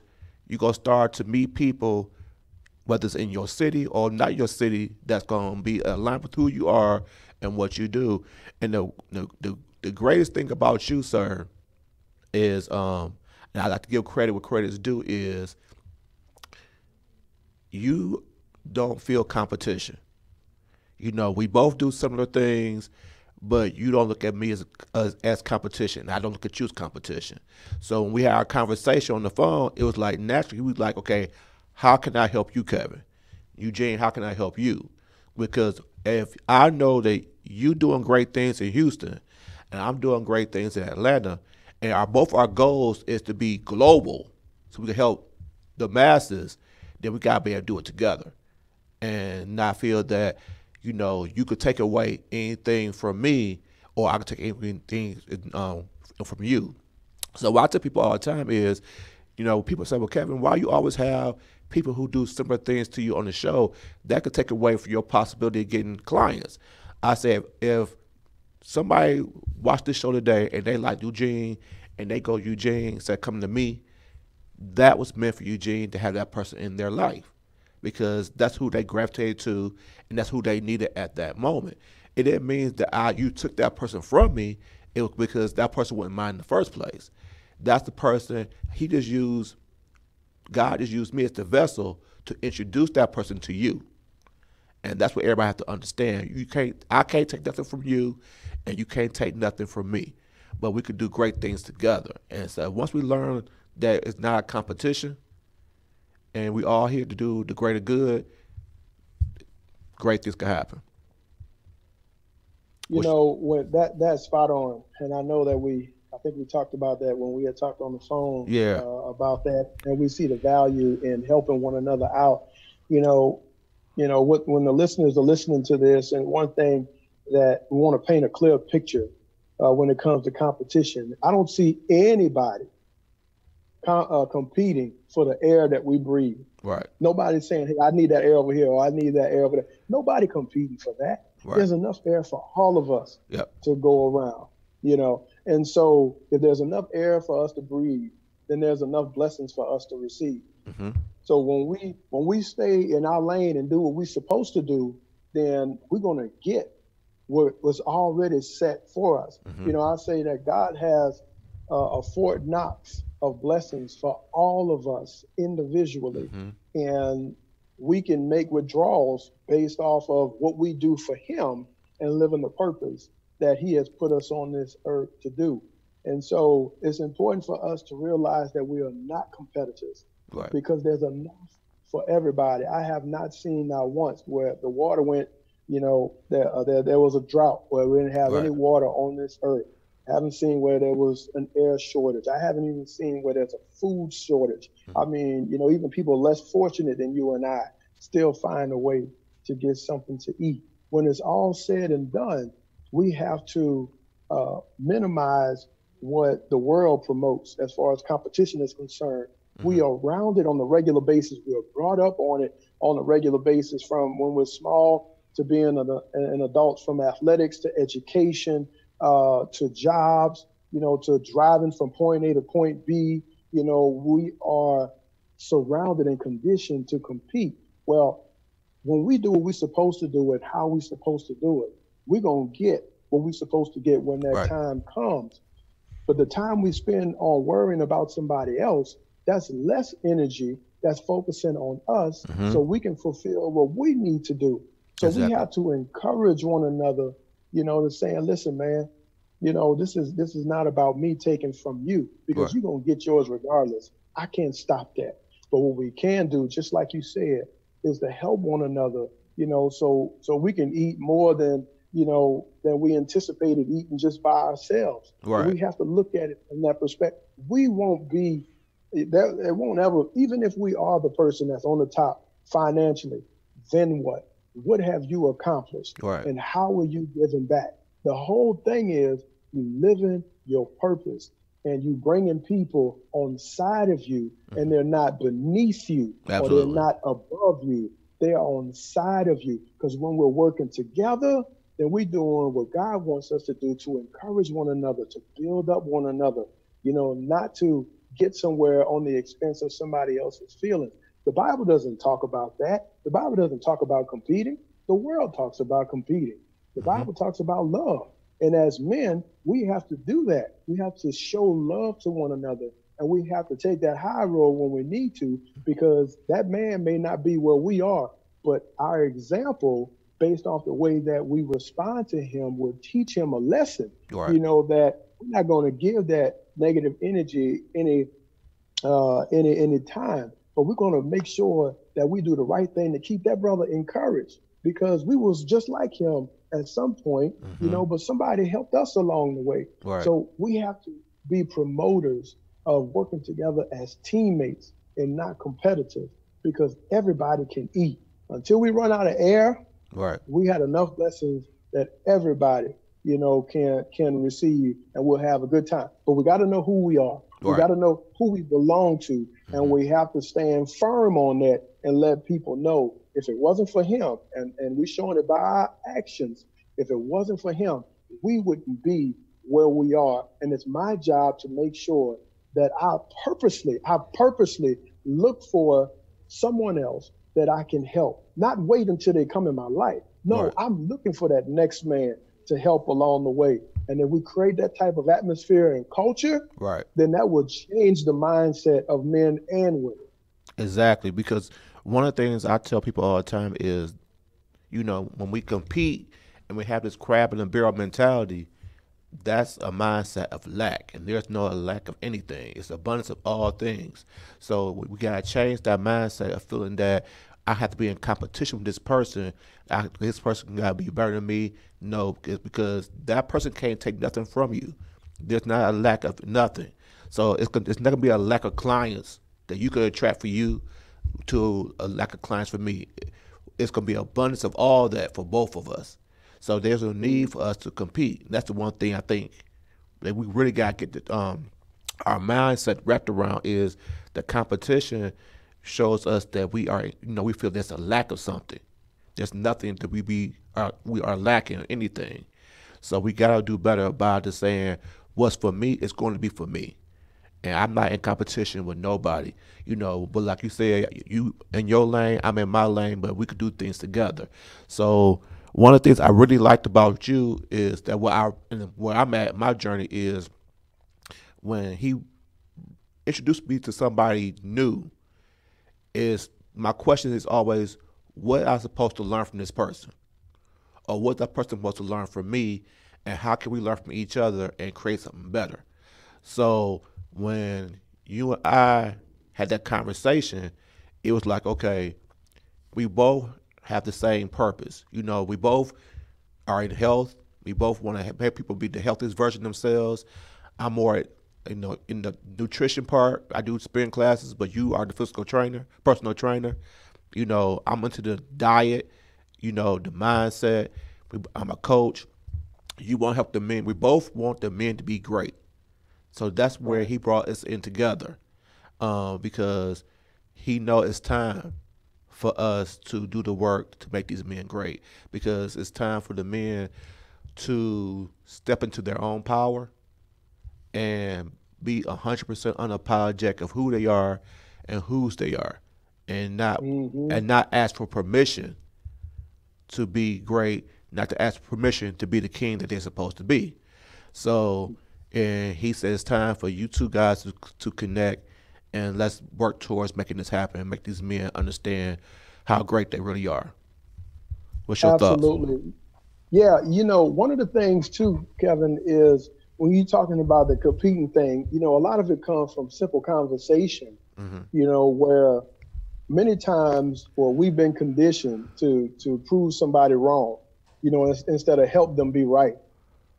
you gonna start to meet people, whether it's in your city or not your city, that's gonna be aligned with who you are and what you do. And the greatest thing about you, sir, is and I like to give credit where credit is due, is you don't feel competition. We both do similar things, but you don't look at me as competition. I don't look at you as competition. So when we had our conversation on the phone, it was like naturally we was like, okay, how can I help you, Kevin? Eugene, how can I help you? Because if I know that you doing great things in Houston and I'm doing great things in Atlanta, and both our goals is to be global, so we can help the masses, then we gotta be able to do it together and not feel that you could take away anything from me or I could take anything from you. So what I tell people all the time is, people say, well, Kevin, why you always have people who do similar things to you on the show? That could take away from your possibility of getting clients. I say, if somebody watched this show today and they like Eugene and they go, Eugene said, come to me, that was meant for Eugene to have that person in their life because that's who they gravitated to and that's who they needed at that moment. It didn't mean that you took that person from me. It was because that person wasn't mine in the first place. That's the person he just used. God just used me as the vessel to introduce that person to you, and that's what everybody has to understand. I can't take nothing from you, and you can't take nothing from me, but we could do great things together. And so once we learn that it's not a competition, and we all here to do the greater good, great things can happen. Which, When that's spot on, and I know that I think we talked about that when we had talked on the phone yeah, about that, and we see the value in helping one another out. You know, when the listeners are listening to this, and one thing that we want to paint a clear picture when it comes to competition. I don't see anybody competing for the air that we breathe. right, Nobody's saying, hey, I need that air over here or I need that air over there. Nobody competing for that. right, There's enough air for all of us yep, to go around. And so if there's enough air for us to breathe, then there's enough blessings for us to receive. Mm-hmm. So when we stay in our lane and do what we're supposed to do, then we're gonna get what was already set for us. Mm-hmm. You know, I say that God has a Fort Knox of blessings for all of us individually, Mm-hmm. and we can make withdrawals based off of what we do for Him and live in the purpose that He has put us on this earth to do. And so it's important for us to realize that we are not competitors Right. because there's enough for everybody. I have not seen not once where the water went, there was a drought where we didn't have any Right. water on this earth. I haven't seen where there was an air shortage. I haven't even seen where there's a food shortage. I mean, even people less fortunate than you and I still find a way to get something to eat. When it's all said and done, we have to minimize what the world promotes as far as competition is concerned. Mm-hmm. We are around it on a regular basis. We are brought up on it on a regular basis from when we're small to being an adult, from athletics to education to jobs, to driving from point A to point B. We are surrounded and conditioned to compete. Well, when we do what we're supposed to do and how we're supposed to do it, we're going to get what we're supposed to get when that Right. time comes. But the time we spend on worrying about somebody else, that's less energy that's focusing on us Mm-hmm. so we can fulfill what we need to do. So we Exactly. have to encourage one another, to saying, listen, man, this is not about me taking from you because Right. you're gonna get yours regardless. I can't stop that. But what we can do, just like you said, is to help one another, so we can eat more than we anticipated eating just by ourselves. And Right. we have to look at it from that perspective. We won't be that it won't ever, even if we are the person that's on the top financially, then what? What have you accomplished? Right. And how are you giving back? The whole thing is you living your purpose and you bringing people on side of you, and they're not beneath you or they're Absolutely. not above you. They are on side of you. Because when we're working together, then we're doing what God wants us to do, to encourage one another, to build up one another, not to get somewhere on the expense of somebody else's feelings. The Bible doesn't talk about that. The Bible doesn't talk about competing. The world talks about competing. The Mm-hmm. Bible talks about love. And as men, we have to do that. We have to show love to one another. And we have to take that high road when we need to, because that man may not be where we are, but our example, based off the way that we respond to him, will teach him a lesson, Right. that we're not going to give that negative energy any time, but we're going to make sure that we do the right thing to keep that brother encouraged, because we was just like him at some point, Mm-hmm. but somebody helped us along the way. Right. So we have to be promoters of working together as teammates and not competitors, because everybody can eat. Until we run out of air, Right. we had enough blessings that everybody, can receive, and we'll have a good time. But we got to know who we are. We Right. got to know who we belong to, and Mm-hmm. we have to stand firm on that and let people know, if it wasn't for him, and we showing it by our actions, if it wasn't for him, we wouldn't be where we are. And it's my job to make sure that I purposely look for someone else that I can help. Not wait until they come in my life. No, Right. I'm looking for that next man to help along the way. And if we create that type of atmosphere and culture, Right. then that will change the mindset of men and women. Exactly. Because one of the things I tell people all the time is, when we compete and we have this crab in the barrel mentality, that's a mindset of lack, and there's no lack of anything. It's abundance of all things. So we gotta change that mindset of feeling that I have to be in competition with this person. This person gotta be better than me. No, it's because that person can't take nothing from you. There's not a lack of nothing. So it's not gonna be a lack of clients that you could attract for you to a lack of clients for me. It's gonna be abundance of all that for both of us. So there's a need for us to compete. That's the one thing I think that we really got to get our mindset wrapped around, is the competition shows us that we feel there's a lack of something. There's nothing that we are lacking in anything. So we gotta do better about just saying what's for me is going to be for me, and I'm not in competition with nobody, But like you said, you in your lane, I'm in my lane, but we could do things together. So one of the things I really liked about you is that where I'm at, my journey is when he introduced me to somebody new. Is my question is always, what am I supposed to learn from this person, or what that person supposed to learn from me, and how can we learn from each other and create something better? So when you and I had that conversation, it was like, okay, we both have the same purpose. We both are in health. We both want to have people be the healthiest version of themselves. I'm more, in the nutrition part. I do spin classes, but you are the physical trainer, personal trainer. I'm into the diet. The mindset. I'm a coach. You want to help the men. We both want the men to be great. So that's where Right. he brought us in together, because he know it's time for us to do the work to make these men great. Because it's time for the men to step into their own power and be 100% unapologetic of who they are and whose they are, and not Hmm. and not ask for permission to be great, not to ask permission to be the king that they're supposed to be. So, and he said it's time for you two guys to connect, and let's work towards making this happen and make these men understand how great they really are. What's your thoughts? Absolutely. Yeah, one of the things too, Kevin, is when you're talking about the competing thing, a lot of it comes from simple conversation, Mm-hmm. where many times, well, we've been conditioned to prove somebody wrong, instead of help them be right.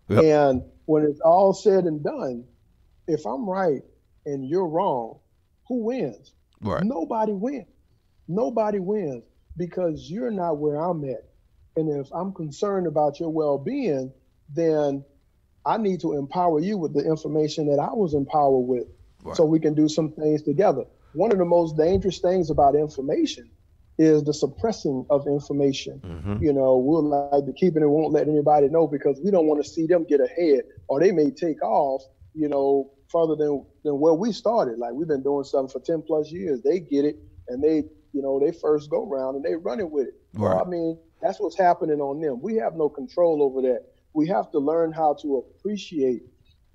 Yep. And when it's all said and done, if I'm right and you're wrong, who wins? Right. Nobody wins. Nobody wins because you're not where I'm at. And if I'm concerned about your well being, then I need to empower you with the information that I was empowered with Right. so we can do some things together. One of the most dangerous things about information is the suppressing of information. Mm-hmm. We'll like to keep it and won't let anybody know because we don't want to see them get ahead or they may take off, further than where we started. Like we've been doing something for 10 plus years. They get it and they first go round and they running with it. Well, Right. I mean, that's what's happening on them. We have no control over that. We have to learn how to appreciate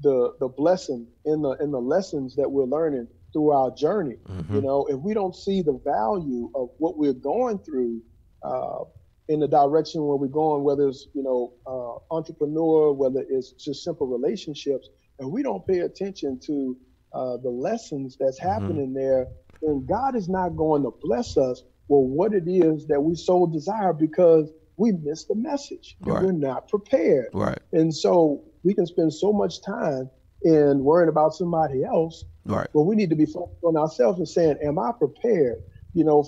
the blessing in the lessons that we're learning through our journey. Mm-hmm. If we don't see the value of what we're going through, uh, in the direction where we're going, whether it's entrepreneur, whether it's just simple relationships, and we don't pay attention to the lessons that's Mm-hmm. happening there, then God is not going to bless us with what it is that we so desire because we missed the message and Right. we're not prepared. Right. And so we can spend so much time in worrying about somebody else, Right. but we need to be focused on ourselves and saying, am I prepared,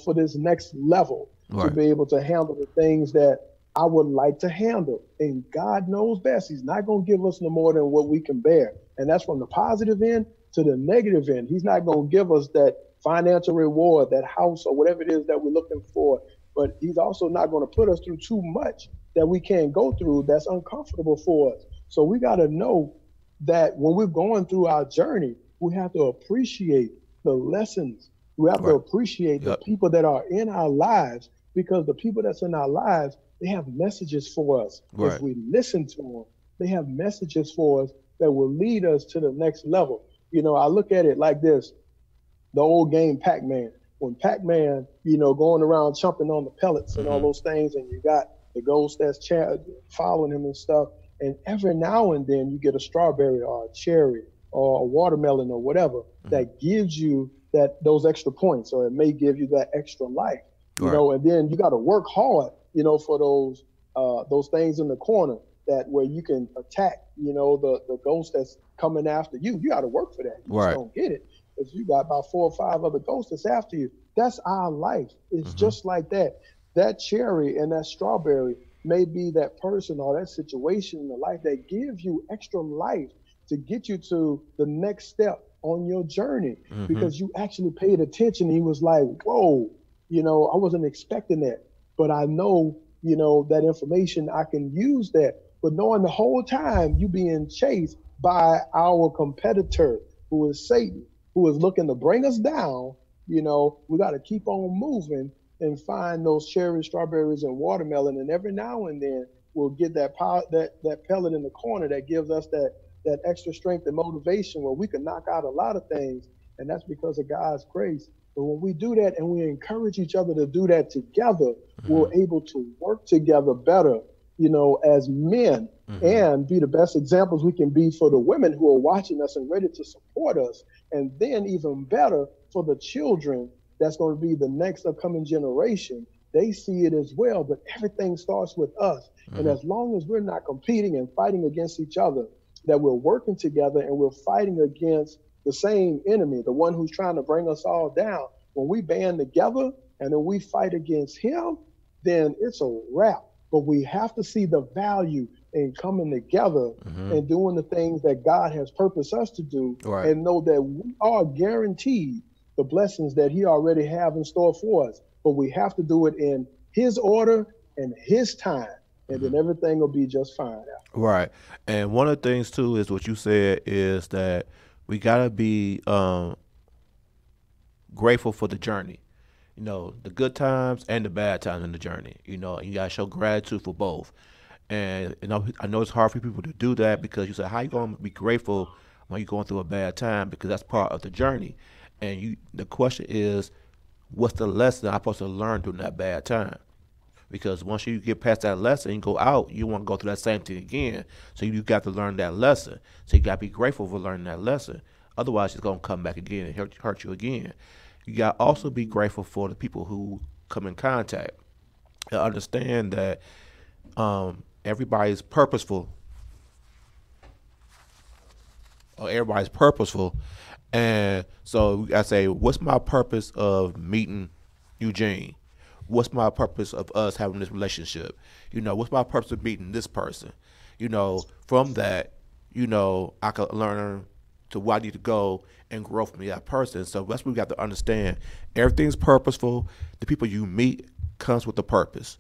for this next level to Right. be able to handle the things that I would like to handle? And God knows best. He's not going to give us no more than what we can bear. And that's from the positive end to the negative end. He's not going to give us that financial reward, that house, or whatever it is that we're looking for. But he's also not going to put us through too much that we can't go through that's uncomfortable for us. So we got to know that when we're going through our journey, we have to appreciate the lessons. We have to Right. appreciate the Yep. people that are in our lives because the people that's in our lives, they have messages for us. If Right. we listen to them, they have messages for us that will lead us to the next level. I look at it like this: the old game Pac-Man. When Pac-Man, going around chomping on the pellets and all Mm-hmm. those things, and you got the ghost that's following him and stuff. And every now and then you get a strawberry or a cherry or a watermelon or whatever Mm-hmm. that gives you those extra points, or it may give you that extra life. Right. And then you got to work hard, for those things in the corner that where you can attack, the ghost that's coming after you. You got to work for that. You just Right. don't get it because you got about 4 or 5 other ghosts that's after you. That's our life. It's Mm-hmm. just like that. That cherry and that strawberry may be that person or that situation in the life that gives you extra life to get you to the next step on your journey Mm-hmm. because you actually paid attention. He was like, whoa, I wasn't expecting that, but I know, that information, I can use that. But knowing the whole time you being chased by our competitor, who is Satan. who is looking to bring us down, we got to keep on moving and find those cherries, strawberries, and watermelon. And every now and then we'll get that power, that pellet in the corner that gives us that extra strength and motivation where we can knock out a lot of things. And that's because of God's grace. But when we do that and we encourage each other to do that together, we're Mm-hmm. able to work together better, as men, Mm-hmm. and be the best examples we can be for the women who are watching us and ready to support us. And then even better for the children that's going to be the next upcoming generation. They see it as well, but everything starts with us. And Mm-hmm. as long as we're not competing and fighting against each other, that we're working together and we're fighting against the same enemy, the one who's trying to bring us all down. When we band together and then we fight against him, then it's a wrap. But we have to see the value in coming together Mm-hmm. and doing the things that God has purposed us to do, Right. and know that we are guaranteed the blessings that he already have in store for us. But we have to do it in his order and his time, and Mm-hmm. then everything will be just fine after. Right. And one of the things too is what you said is that we gotta be grateful for the journey. The good times and the bad times in the journey. You gotta show gratitude for both. And I know it's hard for people to do that because you say, how you gonna be grateful when you're going through a bad time? Because that's part of the journey. And the question is, what's the lesson I'm supposed to learn during that bad time? Because once you get past that lesson and go out, you want to go through that same thing again. So you got to learn that lesson. So you got to be grateful for learning that lesson. Otherwise, it's going to come back again and hurt you again. You got to also be grateful for the people who come in contact and understand that everybody's purposeful, or everybody's purposeful. And so I say, what's my purpose of meeting Eugene? What's my purpose of us having this relationship? What's my purpose of meeting this person? From that, I could learn to where I need to go and grow from that person. So that's what we got to understand. Everything's purposeful. The people you meet comes with a purpose.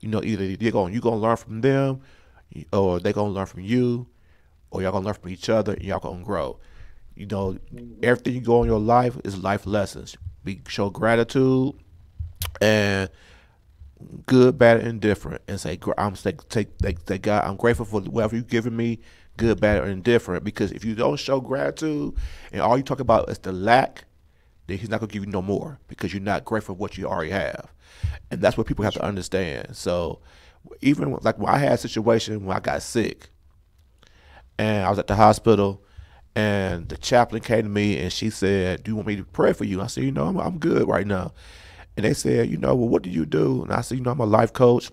Either you're gonna learn from them, or they're gonna learn from you, or y'all gonna learn from each other, and y'all gonna grow. You know, Mm-hmm. Everything you go in your life is life lessons. Show gratitude and good, bad, and indifferent, and say, "I'm say, God, I'm grateful for whatever you've given me, good, bad, or indifferent." Because if you don't show gratitude and all you talk about is the lack, then He's not gonna give you no more because you're not grateful for what you already have, and that's what people have That's to right. understand. So, even like when I had a situation when I got sick and I was at the hospital, and the chaplain came to me and she said, "Do you want me to pray for you?" I said, I'm good right now." And they said, "Well, what do you do?" And I said, "I'm a life coach."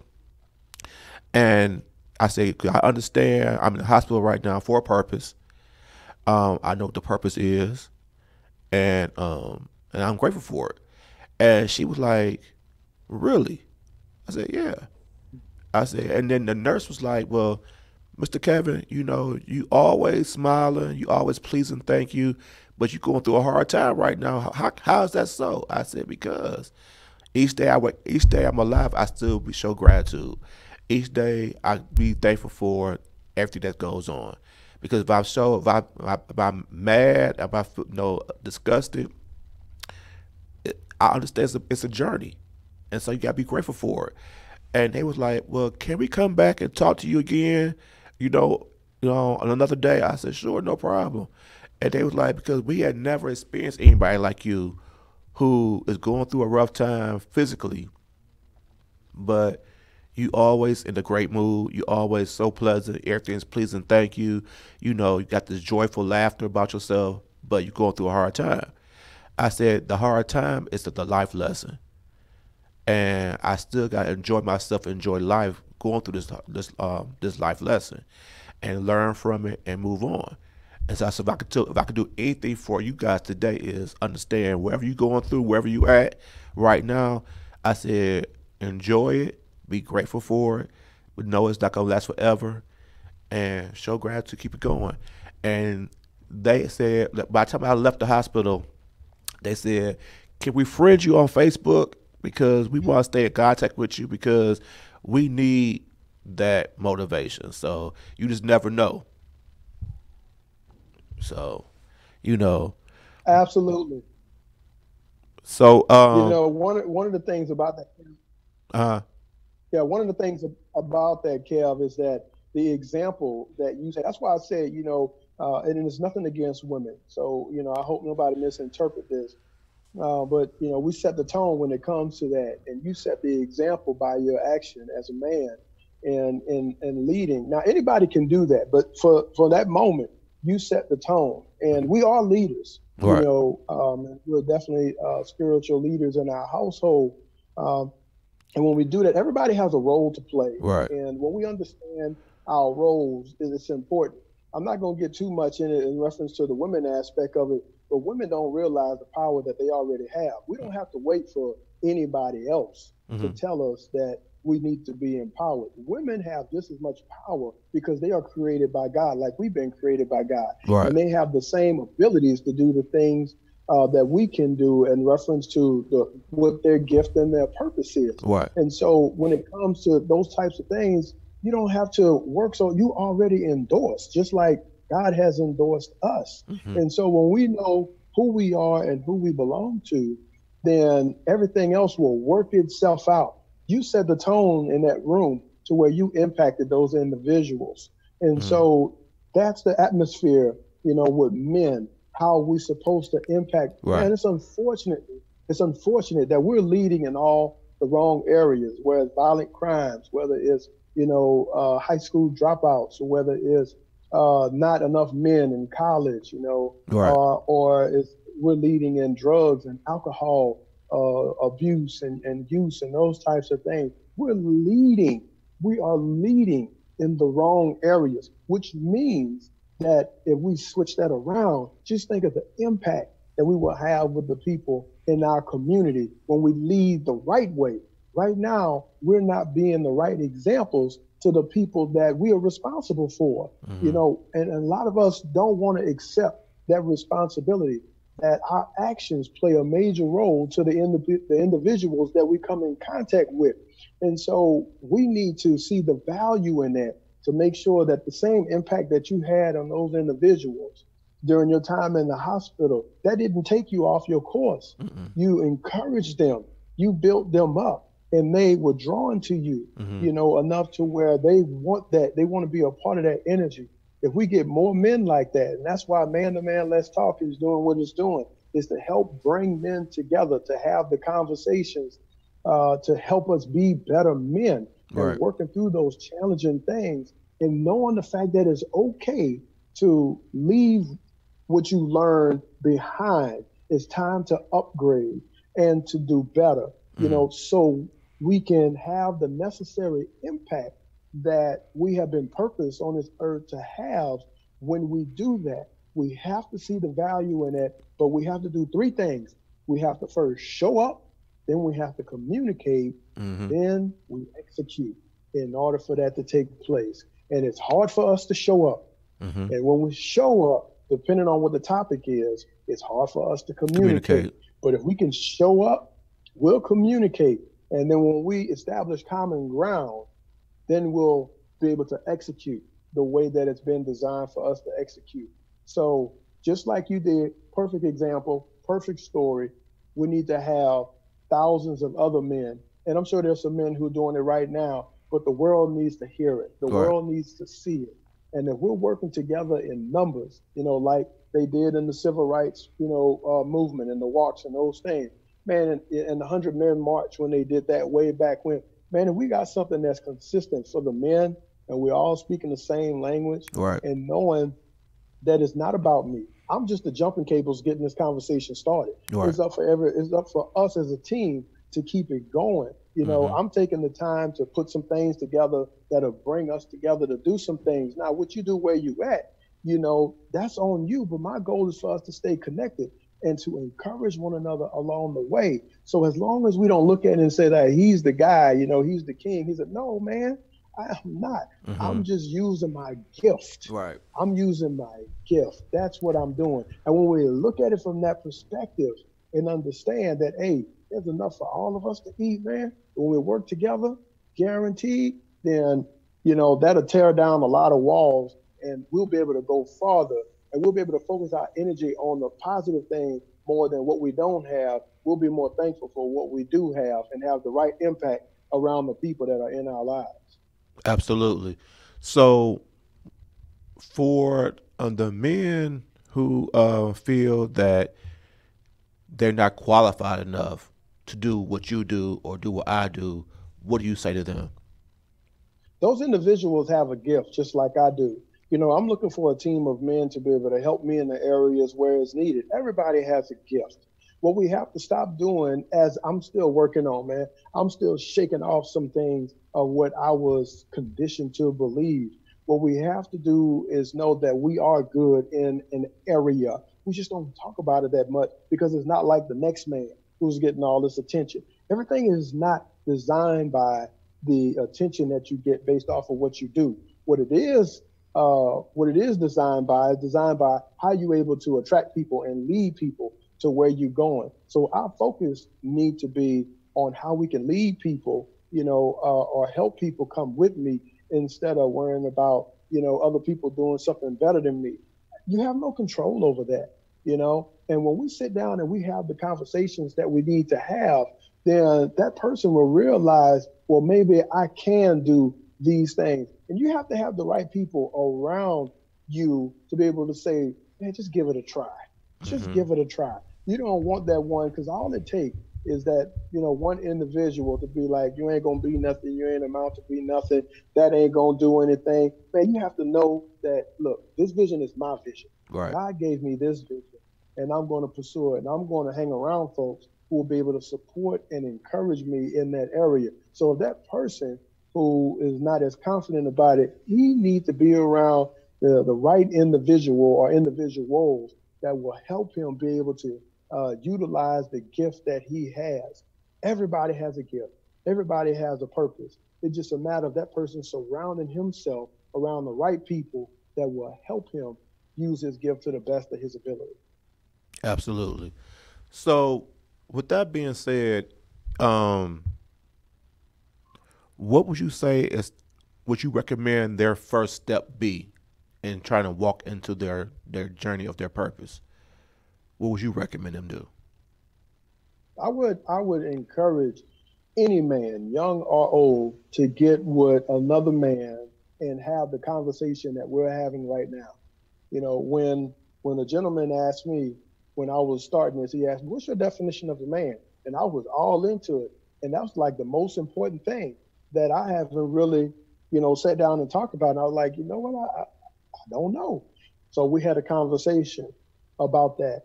And I said, "I understand. I'm in the hospital right now for a purpose. I know what the purpose is, and I'm grateful for it." And she was like, "Really?" I said, "Yeah." I said, and then the nurse was like, "Well, Mr. Kevin, you always smiling, you always pleasing, thank you, but you going through a hard time right now. How is that so?" I said, "Because each day I'm alive, I still show gratitude. Each day I be thankful for everything that goes on. Because if I'm mad, if I feel disgusted, I understand it's a journey, and so you gotta be grateful for it." And they was like, "Well, can we come back and talk to you again? You know, on another day." I said, "Sure, no problem." And they was like, "Because we had never experienced anybody like you who is going through a rough time physically, but you always in a great mood. You always so pleasant. Everything's pleasing. Thank you. You got this joyful laughter about yourself, but you're going through a hard time." I said, "The hard time is the life lesson, and I still got to enjoy myself, enjoy life, going through this life lesson, and learn from it and move on." And so I said, if I could do anything for you guys today is understand wherever you're going through, wherever you at right now. I said, enjoy it, be grateful for it, but know it's not gonna last forever, and show gratitude, keep it going. And they said that by the time I left the hospital, they said, "Can we friend you on Facebook because we want to stay in contact with you because we need that motivation." So you just never know. So, you know, Absolutely. So, You know, one of the things about that, uh, yeah, one of the things about that, Kev, is that the example that you say. That's why I said, you know, and it's nothing against women. So, you know, I hope nobody misinterpret this. But you know, we set the tone when it comes to that, and you set the example by your action as a man and leading. Now, anybody can do that, but for that moment, you set the tone, and we are leaders. You right, know, we're definitely spiritual leaders in our household. Um, and when we do that, everybody has a role to play. right, And when we understand our roles, it's important. I'm not going to get too much in it in reference to the women aspect of it, but women don't realize the power that they already have. We don't have to wait for anybody else to mm-hmm. tell us that we need to be empowered. Women have just as much power because they are created by God, like we've been created by God. Right, And they have the same abilities to do the things that we can do in reference to what their gift and their purpose is. right, And so when it comes to those types of things, you don't have to work. So you already endorsed, just like God has endorsed us. mm-hmm. And so when we know who we are and who we belong to, then everything else will work itself out. You set the tone in that room to where you impacted those individuals. And Mm-hmm. so that's the atmosphere, you know, with men, how we supposed to impact. Right, Man, it's unfortunate that we're leading in all the wrong areas, whether it's violent crimes, whether it's, you know, high school dropouts, or whether it's not enough men in college, you know, right, or it's, we're leading in drugs and alcohol abuse and use and those types of things. We are leading in the wrong areas, which means that if we switch that around, just think of the impact that we will have with the people in our community when we lead the right way. Right now, we're not being the right examples to the people that we are responsible for. You mm-hmm. know, and a lot of us don't want to accept that responsibility, that our actions play a major role to the individuals that we come in contact with. And so we need to see the value in that to make sure that the same impact that you had on those individuals during your time in the hospital, that didn't take you off your course. Mm-hmm. You encouraged them, you built them up, and they were drawn to you, Mm-hmm. you know, enough to where they want to be a part of that energy. If we get more men like that, and that's why Man to Man Let's Talk is doing what it's doing, is to help bring men together, to have the conversations, to help us be better men and Right, working through those challenging things and knowing the fact that it's okay to leave what you learned behind. It's time to upgrade and to do better, you mm-hmm. know, so we can have the necessary impact that we have been purposed on this earth to have. When we do that, we have to see the value in it, but we have to do three things. We have to first show up, then we have to communicate, Mm-hmm. then we execute in order for that to take place. And it's hard for us to show up. Mm-hmm. And when we show up, depending on what the topic is, it's hard for us to communicate. Communicate, But if we can show up, we'll communicate. And then when we establish common ground, then we'll be able to execute the way that it's been designed for us to execute. So, just like you did, perfect example, perfect story, we need to have thousands of other men. And I'm sure there's some men who are doing it right now, but the world needs to hear it. The right, world needs to see it. And if we're working together in numbers, you know, like they did in the civil rights, you know, movement and the walks and those things, man, and the 100 Men March when they did that way back when, man, if we got something that's consistent for the men and we're all speaking the same language right, and knowing that it's not about me. I'm just the jumping cables getting this conversation started. right, It's up for us as a team to keep it going. You know, mm-hmm. I'm taking the time to put some things together that'll bring us together to do some things. Now, what you do where you at, you know, that's on you. But my goal is for us to stay connected and to encourage one another along the way. So as long as we don't look at it and say that he's the guy, you know, he's the king, he's a no, man, I am not. Mm-hmm. I'm just using my gift. Right, I'm using my gift. That's what I'm doing. And when we look at it from that perspective and understand that, hey, there's enough for all of us to eat, man. When we work together, guaranteed, then, you know, that'll tear down a lot of walls and we'll be able to go farther and we'll be able to focus our energy on the positive thing more than what we don't have. We'll be more thankful for what we do have and have the right impact around the people that are in our lives. Absolutely. So for the men who feel that they're not qualified enough to do what you do or do what I do, what do you say to them? Those individuals have a gift just like I do. I'm looking for a team of men to be able to help me in the areas where it's needed. Everybody has a gift. What we have to stop doing, as I'm still working on, man, I'm still shaking off some things of what I was conditioned to believe. What we have to do is know that we are good in an area. We just don't talk about it that much because it's not like the next man who's getting all this attention. Everything is not designed by the attention that you get based off of what you do. What it is designed by is designed by how you're able to attract people and lead people to where you're going. So our focus need to be on how we can lead people, or help people come with me instead of worrying about, other people doing something better than me. You have no control over that. And when we sit down and we have the conversations that we need to have, then that person will realize, well, maybe I can do these things. And you have to have the right people around you to be able to say, man, just give it a try. Just Mm-hmm. give it a try. You don't want that one because all it takes is that, one individual to be like, you ain't gonna be nothing, you ain't amount to be nothing, that ain't gonna do anything. Man, you have to know that, look, this vision is my vision. Right. God gave me this vision and I'm gonna pursue it. And I'm gonna hang around folks who will be able to support and encourage me in that area. So if that person who is not as confident about it, he needs to be around the right individual or individuals that will help him be able to utilize the gift that he has. Everybody has a gift. Everybody has a purpose. It's just a matter of that person surrounding himself around the right people that will help him use his gift to the best of his ability. Absolutely. So, with that being said, um, what would you say is would you recommend their first step be in trying to walk into their journey of their purpose? What would you recommend them do? I would encourage any man, young or old, to get with another man and have the conversation that we're having right now. When a gentleman asked me when I was starting this, he asked me, "What's your definition of a man?" And I was all into it, and that was like the most important thing that I haven't really, sat down and talked about. And I was like, you know what, I don't know. So we had a conversation about that.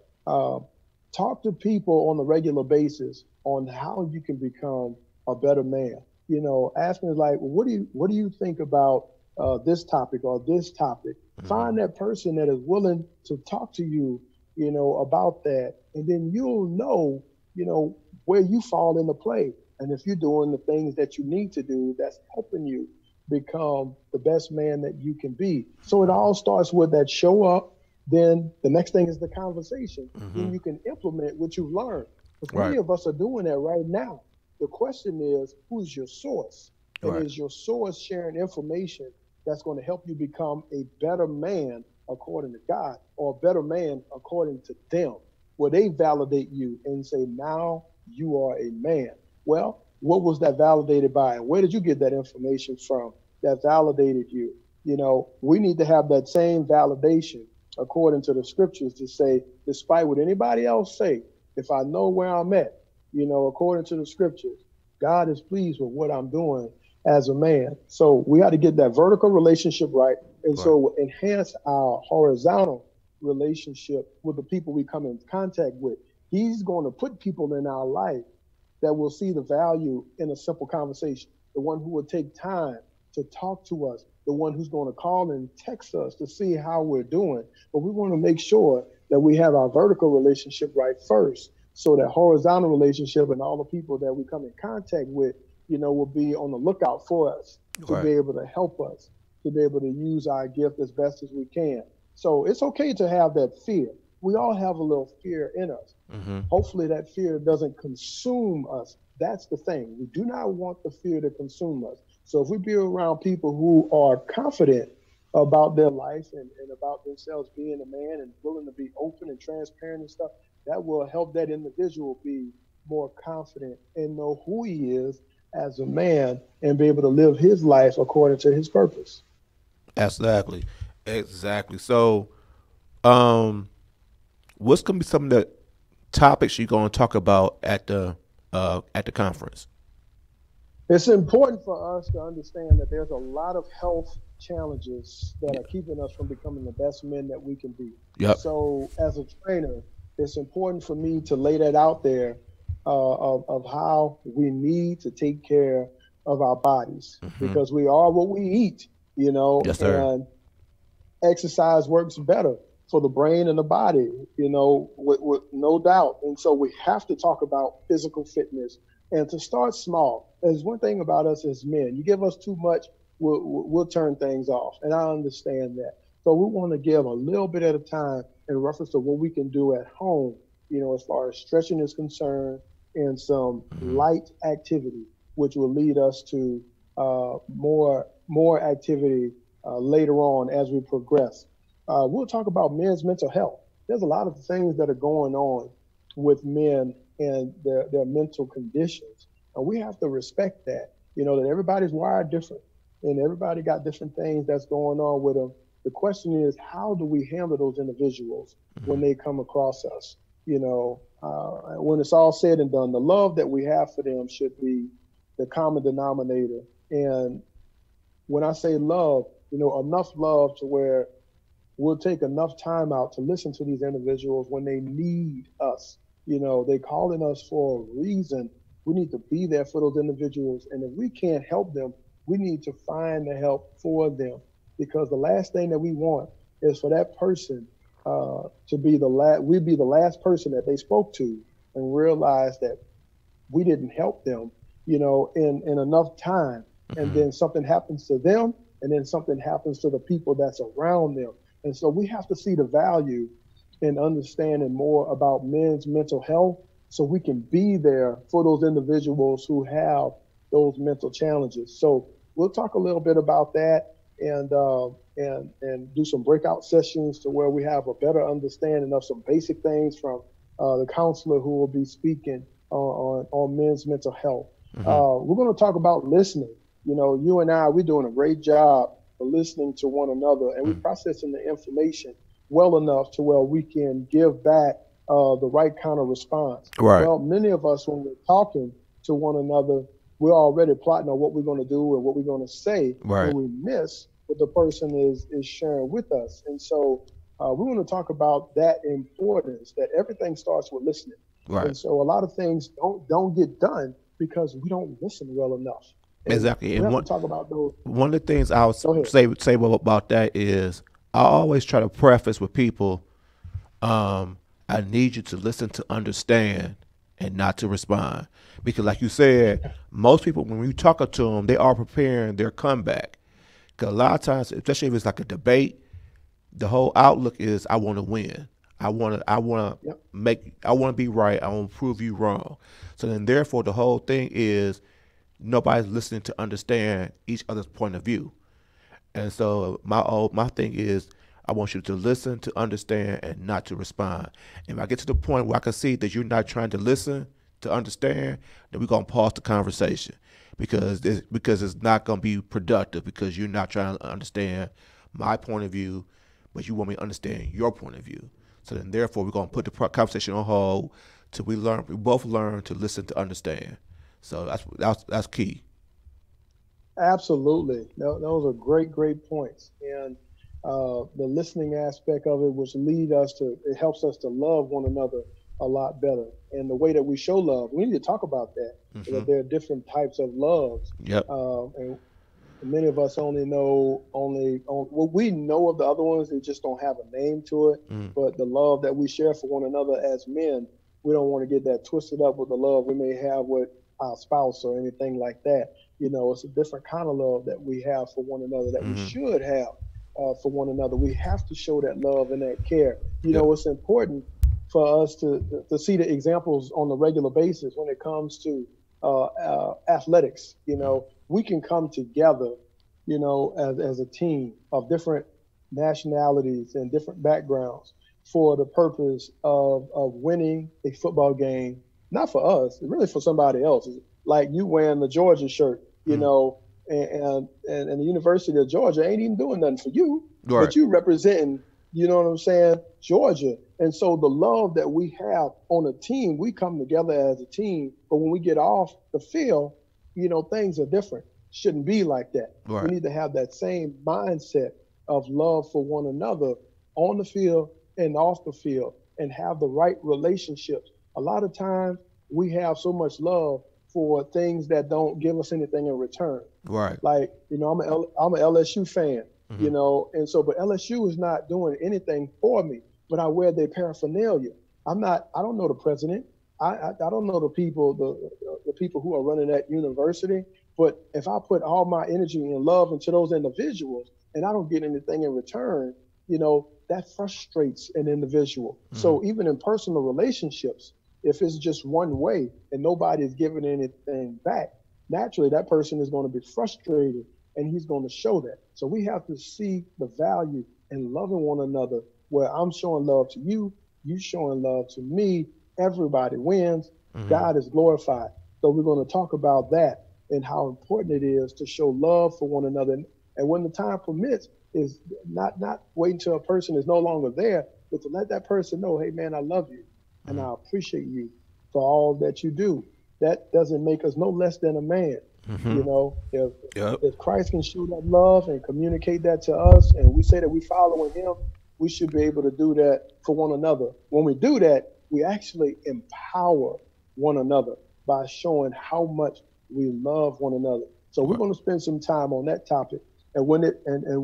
Talk to people on a regular basis on how you can become a better man. Ask me like, well, what do you think about this topic or this topic? Mm-hmm. Find that person that is willing to talk to you, about that, and then you'll know, where you fall into play, and if you're doing the things that you need to do, that's helping you become the best man that you can be. So it all starts with that show up. Then the next thing is the conversation. Mm-hmm. Then you can implement what you've learned. Because many Right. of us are doing that right now. The question is, who's your source? And Right. is your source sharing information that's going to help you become a better man according to God or a better man according to them? Where they validate you and say, now you are a man. Well, what was that validated by? And where did you get that information from that validated you? We need to have that same validation according to the scriptures to say, despite what anybody else say, if I know where I'm at, according to the scriptures, God is pleased with what I'm doing as a man. So we got to get that vertical relationship right. And Right. so enhance our horizontal relationship with the people we come in contact with. He's going to put people in our life that will see the value in a simple conversation, the one who will take time to talk to us, the one who's going to call and text us to see how we're doing. But we want to make sure that we have our vertical relationship right first, so that horizontal relationship and all the people that we come in contact with, will be on the lookout for us to Right. be able to help us, to be able to use our gift as best as we can. So it's okay to have that fear. We all have a little fear in us. Mm-hmm. Hopefully, that fear doesn't consume us. That's the thing. We do not want the fear to consume us. So if we be around people who are confident about their life and about themselves being a man and willing to be open and transparent and stuff, that will help that individual be more confident and know who he is as a man and be able to live his life according to his purpose. Exactly. Exactly. So, um, what's gonna be some of the topics you're gonna talk about at the conference? It's important for us to understand that there's a lot of health challenges that Yeah. are keeping us from becoming the best men that we can be. Yep. So, as a trainer, it's important for me to lay that out there of how we need to take care of our bodies Hmm. because we are what we eat, Yes, sir. and exercise works better for the brain and the body, with no doubt. And so we have to talk about physical fitness and to start small. There's one thing about us as men, you give us too much, we'll turn things off. And I understand that. So we want to give a little bit at a time in reference to what we can do at home, as far as stretching is concerned and some Hmm. light activity, which will lead us to more activity later on as we progress. We'll talk about men's mental health. There's a lot of things that are going on with men and their mental conditions. And we have to respect that, that everybody's wired different and everybody got different things that's going on with them. The question is, how do we handle those individuals when they come across us? When it's all said and done, the love that we have for them should be the common denominator. And when I say love, enough love to where we'll take enough time out to listen to these individuals when they need us. They calling us for a reason. We need to be there for those individuals. And if we can't help them, we need to find the help for them. Because the last thing that we want is for that person to be the last, we be the last person that they spoke to and realize that we didn't help them, in enough time. And Hmm. then something happens to them, and then something happens to the people that's around them. And so we have to see the value in understanding more about men's mental health so we can be there for those individuals who have those mental challenges. So we'll talk a little bit about that and do some breakout sessions to where we have a better understanding of some basic things from the counselor who will be speaking on men's mental health. Hmm. We're going to talk about listening. You and I, we're doing a great job of listening to one another, and we're processing the information well enough to where we can give back the right kind of response. Right. Well, many of us, when we're talking to one another, we're already plotting on what we're going to do and what we're going to say, and Right. we miss what the person is sharing with us. And so we want to talk about that importance that everything starts with listening. Right. And so a lot of things don't get done because we don't listen well enough. And Exactly. we And have to one talk about those. one of the things I'll Go ahead. say about that is I always try to preface with people, I need you to listen to understand and not to respond. Because like you said, most people when we talk to them, they are preparing their comeback. Because a lot of times, especially if it's like a debate, the whole outlook is I want to win. Yep. I want to be right. I want to prove you wrong. So then therefore the whole thing is nobody's listening to understand each other's point of view. And so my thing is I want you to listen, to understand, and not to respond. And if I get to the point where I can see that you're not trying to listen, to understand, then we're gonna pause the conversation because it's not gonna be productive because you're not trying to understand my point of view, but you want me to understand your point of view. So then therefore we're gonna put the conversation on hold till we both learn to listen to understand. So that's key. Absolutely. Those are great points. And the listening aspect of it, which it helps us to love one another a lot better. And the way that we show love, we need to talk about that, Hmm. that there are different types of loves. Yep. And many of us only know well, we know of the other ones, they just don't have a name to it. Mm. But the love that we share for one another as men, we don't want to get that twisted up with the love we may have with our spouse or anything like that. It's a different kind of love that we have for one another that we Hmm. should have for one another. We have to show that love and that care. Yep. It's important for us to see the examples on a regular basis when it comes to athletics. We can come together, as a team of different nationalities and different backgrounds for the purpose of winning a football game, not for us, really for somebody else. Like you wearing the Georgia shirt, Mm. and the University of Georgia ain't even doing nothing for you, Right. but you representing, you know what I'm saying, Georgia. And so the love that we have on a team, we come together as a team, but when we get off the field, things are different. Shouldn't be like that. We Right. need to have that same mindset of love for one another on the field and off the field and have the right relationships. A lot of times we have so much love for things that don't give us anything in return. Right. Like, I'm an LSU fan, Hmm. and so, but LSU is not doing anything for me, but I wear their paraphernalia. I don't know the president. I don't know the people who are running that university, but if I put all my energy and love into those individuals and I don't get anything in return, that frustrates an individual. Hmm. So even in personal relationships, if it's just one way and nobody's giving anything back, naturally that person is going to be frustrated and he's going to show that. So we have to see the value in loving one another, where I'm showing love to you, you showing love to me, everybody wins, Hmm. God is glorified. So we're going to talk about that and how important it is to show love for one another. And when the time permits, is not waiting till a person is no longer there, but to let that person know, hey man, I love you and Hmm. I appreciate you for all that you do. That doesn't make us no less than a man. Hmm. If Yep. Christ can show that love and communicate that to us, and we say that we following Him, we should be able to do that for one another. When we do that, we actually empower one another by showing how much we love one another. So we're Right. going to spend some time on that topic. And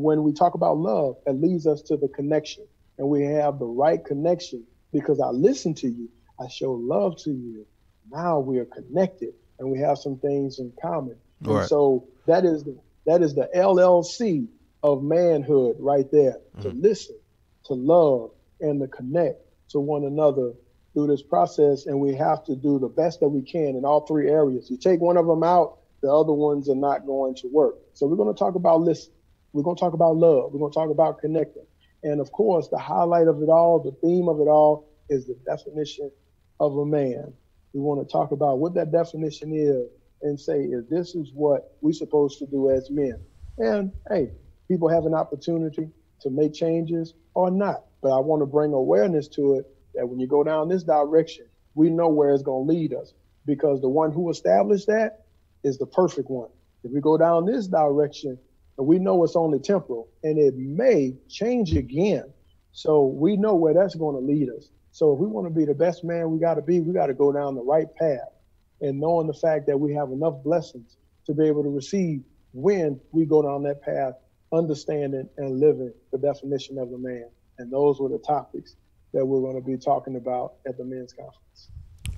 when we talk about love, it leads us to the connection. And we have the right connection because I listen to you, I show love to you. Now we are connected and we have some things in common. And Right. so that is the LLC of manhood right there. To Hmm. listen, to love, and to connect to one another through this process. And we have to do the best that we can in all three areas. You take one of them out, the other ones are not going to work. So we're going to talk about listen. We're going to talk about love. We're going to talk about connecting. And of course, the highlight of it all, the theme of it all, is the definition of a man. We want to talk about what that definition is and say if this is what we're supposed to do as men. And hey, people have an opportunity to make changes or not. But I want to bring awareness to it that when you go down this direction, we know where it's going to lead us because the one who established that is the perfect one. If we go down this direction, and we know it's only temporal and it may change again. So we know where that's going to lead us. So if we want to be the best man we got to go down the right path and knowing the fact that we have enough blessings to be able to receive when we go down that path, understanding and living the definition of a man. And those were the topics that we're going to be talking about at the men's conference.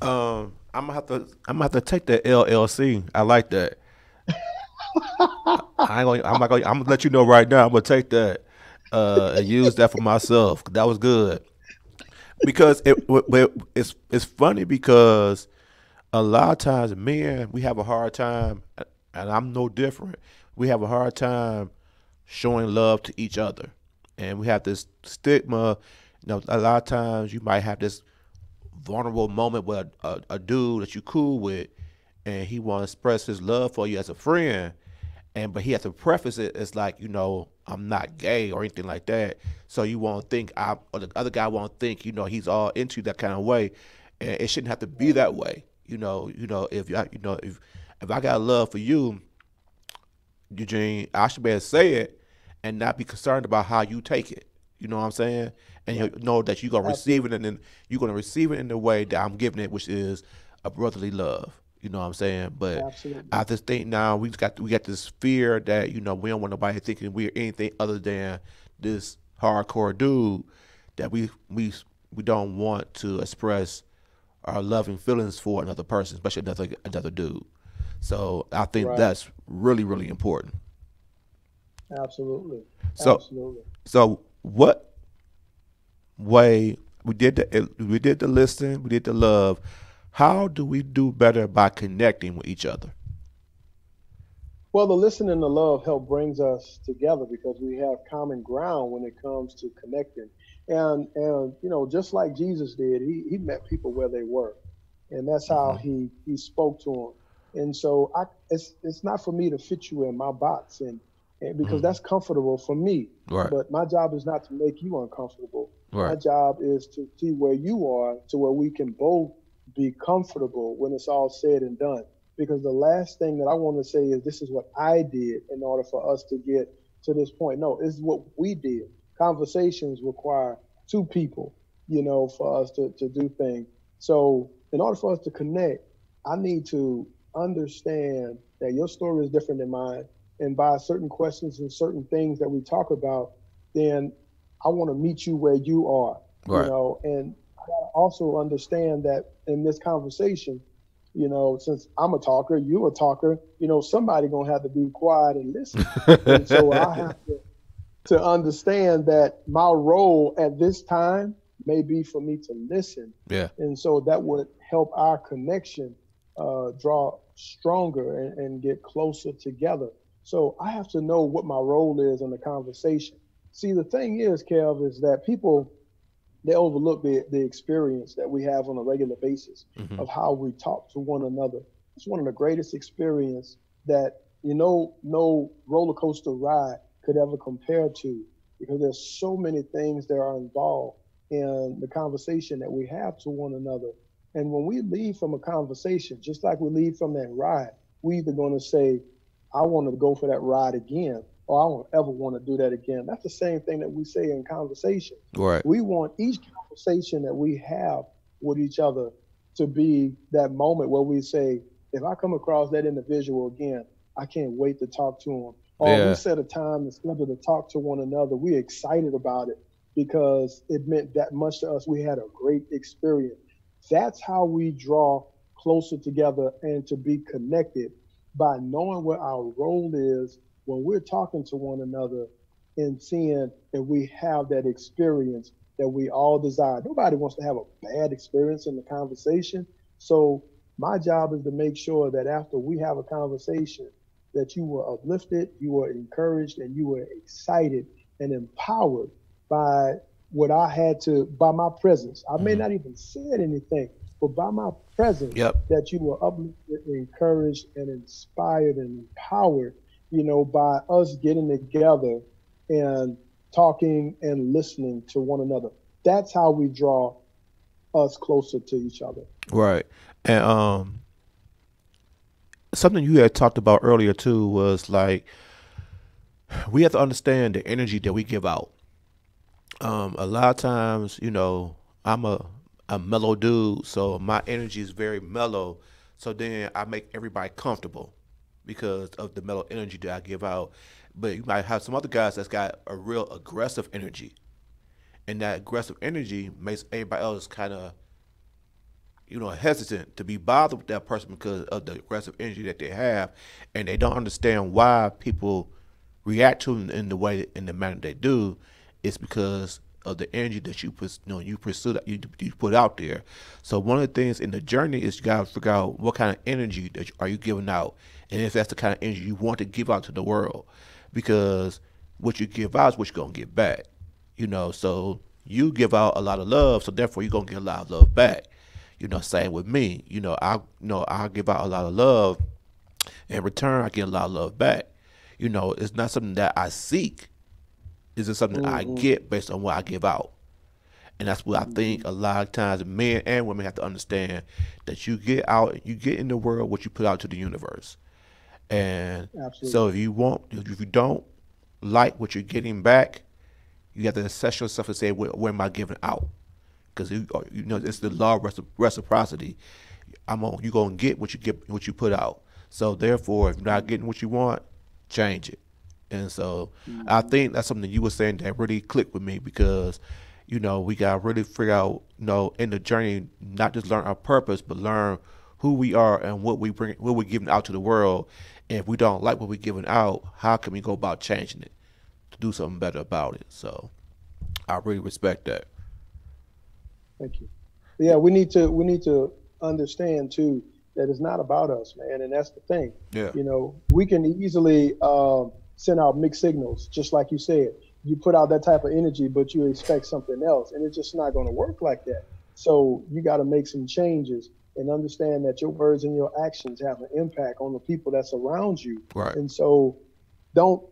I'm gonna have to take that LLC. I like that. I ain't gonna. I'm not gonna. I'm gonna let you know right now. I'm gonna take that and use that for myself. That was good because it's funny because a lot of times men we have a hard time, and I'm no different. We have a hard time showing love to each other, and we have this stigma. A lot of times you might have this vulnerable moment with a dude that you cool with, and he want to express his love for you as a friend, and but he has to preface it as like I'm not gay or anything like that. So you won't think I or the other guy won't think he's all into that kind of way, and it shouldn't have to be that way. If I got love for you, Eugene, I should be able to say it and not be concerned about how you take it. You know what I'm saying? And you Right. know that you're gonna receive it, Absolutely. and then you're gonna receive it in the way that I'm giving it, which is a brotherly love. You know what I'm saying? But Absolutely. I just think now we got this fear that we don't want nobody thinking we're anything other than this hardcore dude that we don't want to express our loving feelings for another person, especially another dude. So I think Right. that's really really important. Absolutely. So Absolutely. so what way we did the listening, we did the love. How do we do better by connecting with each other? Well, the listening and the love help brings us together because we have common ground when it comes to connecting. And just like Jesus did, he met people where they were, and that's how Hmm. he spoke to them. And so it's not for me to fit you in my box, and because Hmm. that's comfortable for me. Right. But my job is not to make you uncomfortable. My Right. job is to see where you are, to where we can both be comfortable when it's all said and done, because the last thing that I want to say is this is what I did in order for us to get to this point. No, this is what we did. Conversations require two people, for us to do things. So in order for us to connect, I need to understand that your story is different than mine. And by certain questions and certain things that we talk about, then I want to meet you where you are, Right. and I gotta also understand that in this conversation, since I'm a talker, you a talker, somebody gonna have to be quiet and listen. And so I have to understand that my role at this time may be for me to listen. Yeah. And so that would help our connection draw stronger and get closer together. So I have to know what my role is in the conversation. See, the thing is, Kev, is that people they overlook the experience that we have on a regular basis Hmm. of how we talk to one another. It's one of the greatest experience that no roller coaster ride could ever compare to, because there's so many things that are involved in the conversation that we have to one another. And when we leave from a conversation, just like we leave from that ride, we either going to say, I want to go for that ride again, or I don't ever want to do that again. That's the same thing that we say in conversation. Right. We want each conversation that we have with each other to be that moment where we say, if I come across that individual again, I can't wait to talk to him. Or we Yeah. set a time and schedule to talk to one another. We're excited about it because it meant that much to us. We had a great experience. That's how we draw closer together and to be connected, by knowing what our role is when we're talking to one another, and seeing if we have that experience that we all desire. Nobody wants to have a bad experience in the conversation. So my job is to make sure that after we have a conversation, that you were uplifted, you were encouraged, and you were excited and empowered by what I had to, by my presence. I may Hmm. not even said anything, but by my presence, Yep. that you were uplifted, encouraged, and inspired and empowered, by us getting together and talking and listening to one another. That's how we draw us closer to each other. Right. And something you had talked about earlier too was like we have to understand the energy that we give out. A lot of times, I'm a mellow dude, so my energy is very mellow. So then I make everybody comfortable because of the mellow energy that I give out. But you might have some other guys that's got a real aggressive energy, and that aggressive energy makes everybody else kind of hesitant to be bothered with that person because of the aggressive energy that they have, and they don't understand why people react to them in the way in the manner they do. It's because of the energy that you pursue that you put out there. So one of the things in the journey is you gotta figure out what kind of energy that are you giving out, and if that's the kind of energy you want to give out to the world, because what you give out is what you're gonna get back. So you give out a lot of love, so therefore you're gonna get a lot of love back. Same with me. I give out a lot of love. In return, I get a lot of love back. It's not something that I seek. It's just something I Mm-hmm. get based on what I give out. And that's what I think Mm-hmm. a lot of times men and women have to understand, that you get out, you get in the world what you put out to the universe. And so Absolutely. if you don't like what you're getting back, you have to assess yourself and say, what am I giving out? Because it's the law of reciprocity. You're gonna get what you put out. So therefore, if you're not Mm-hmm. getting what you want, change it. And so I Mm-hmm. think that's something you were saying that really clicked with me, because we gotta really figure out, in the journey, not just learn our purpose, but learn who we are and what we're giving out to the world. And if we don't like what we're giving out, how can we go about changing it to do something better about it? So I really respect that. Thank you. Yeah, we need to understand too. that it's not about us, man. And that's the thing. Yeah. We can easily send out mixed signals, just like you said. You put out that type of energy, but you expect something else, and it's just not going to work like that. So you got to make some changes and understand that your words and your actions have an impact on the people that's around you. Right. And so don't,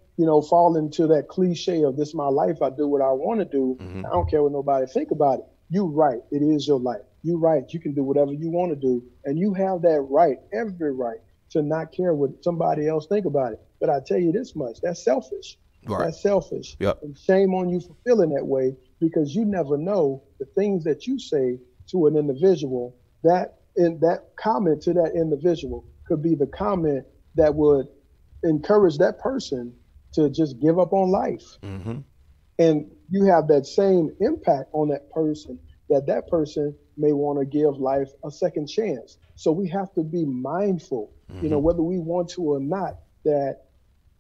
fall into that cliche of this is my life. I do what I want to do. Hmm. I don't care what nobody think about it. You right. It is your life. You right. You can do whatever you want to do. And you have that right, every right, to not care what somebody else think about it. But I tell you this much, that's selfish. Right. That's selfish. Yep. And shame on you for feeling that way because you never know the things that you say to an individual that in that comment to that individual could be the comment that would encourage that person to just give up on life. Hmm. And you have that same impact on that person that person may want to give life a second chance. So we have to be mindful, Hmm. whether we want to or not, that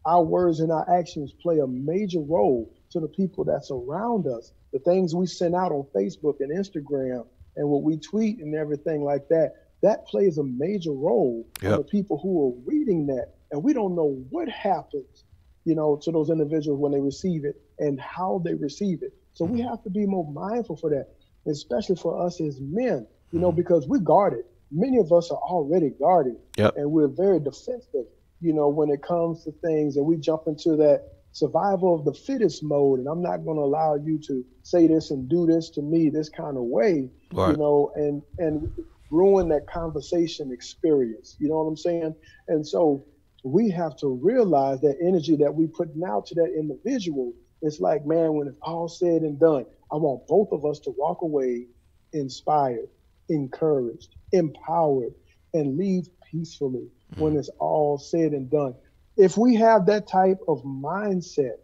our words and our actions play a major role to the people that's around us. The things we send out on Facebook and Instagram and what we tweet and everything like that, that plays a major role on the Yep. people who are reading that. And we don't know what happens, to those individuals when they receive it and how they receive it. So we have to be more mindful for that, especially for us as men, Hmm. because we're guarded. Many of us are already guarded Yep. and we're very defensive when it comes to things and we jump into that survival of the fittest mode. And I'm not going to allow you to say this and do this to me this kind of way, Right. and ruin that conversation experience. You know what I'm saying? And so we have to realize that energy that we putting out to that individual. It's like, man, when it's all said and done, I want both of us to walk away inspired, encouraged, empowered, and leave peacefully when Hmm. it's all said and done. If we have that type of mindset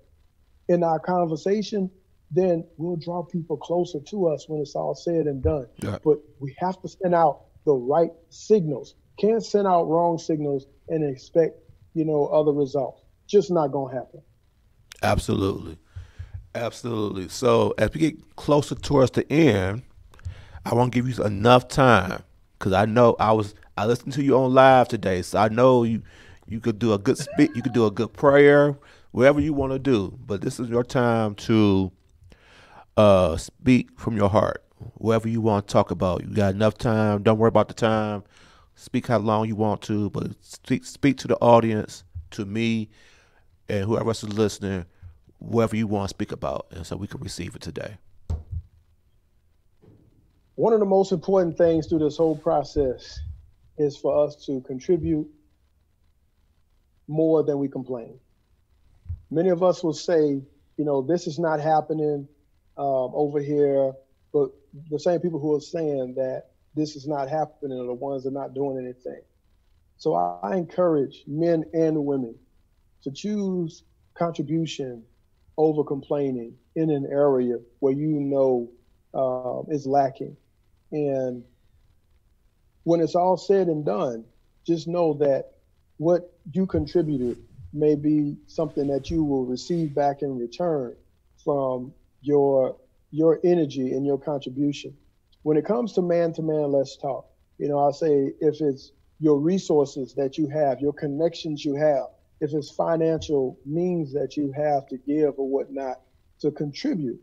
in our conversation, then we'll draw people closer to us when it's all said and done. Yeah. But we have to send out the right signals. Can't send out wrong signals and expect, other results. Just not gonna happen. Absolutely. Absolutely. So as we get closer towards the end, I want to give you enough time because I listened to you on live today, so I know you could do a good speak, you could do a good prayer, whatever you want to do. But this is your time to speak from your heart, whatever you want to talk about. You got enough time. Don't worry about the time. Speak how long you want to, but speak to the audience, to me, and whoever else is listening, whatever you want to speak about, and so we can receive it today. One of the most important things through this whole process is for us to contribute more than we complain. Many of us will say, this is not happening over here, but the same people who are saying that this is not happening are the ones that are not doing anything. So I encourage men and women to choose contribution over complaining in an area where is lacking. And when it's all said and done, just know that what you contributed may be something that you will receive back in return from your energy and your contribution. When it comes to man, let's talk. I say if it's your resources that you have, your connections you have, if it's financial means that you have to give or whatnot to contribute,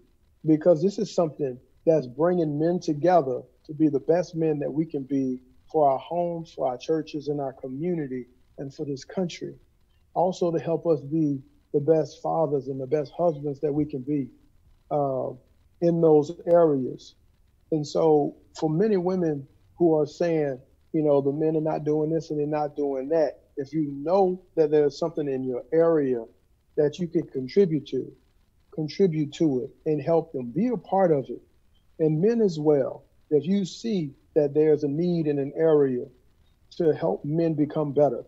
because this is something that's bringing men together to be the best men that we can be for our homes, for our churches, and our community, and for this country. Also to help us be the best fathers and the best husbands that we can be uh, in those areas. And so for many women who are saying, the men are not doing this and they're not doing that, if you know that there's something in your area that you can contribute to it and help them be a part of it. And men as well, if you see that there's a need in an area to help men become better,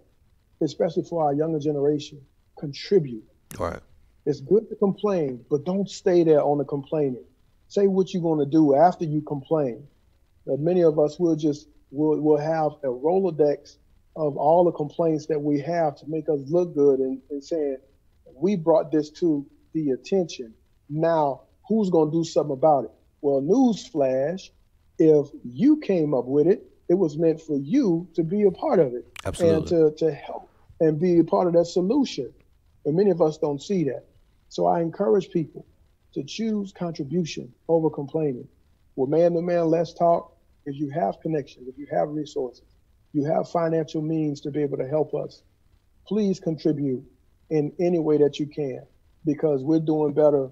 especially for our younger generation, contribute. All right. It's good to complain, but don't stay there on the complaining. Say what you're going to do after you complain. Many of us will have a Rolodex of all the complaints that we have to make us look good and saying, we brought this to the attention. Now, who's going to do something about it? Well, newsflash, if you came up with it, It was meant for you to be a part of it and Absolutely. to help and be a part of that solution. And many of us don't see that. So I encourage people to choose contribution over complaining. With Man to Man, let's talk. If you have connections, if you have resources, you have financial means to be able to help us, please contribute in any way that you can, because we're doing better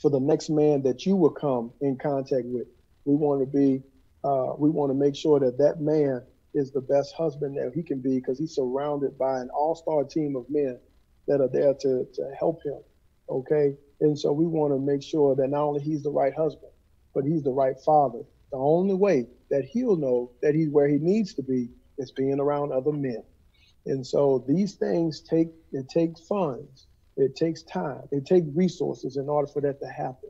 for the next man that you will come in contact with. We want to be, we want to make sure that that man is the best husband that he can be, because he's surrounded by an all-star team of men that are there to help him. Okay. And so we want to make sure that not only he's the right husband, but he's the right father. The only way that he'll know that he's where he needs to be is being around other men. And so these things take, it takes funds, it takes time, it takes resources in order for that to happen.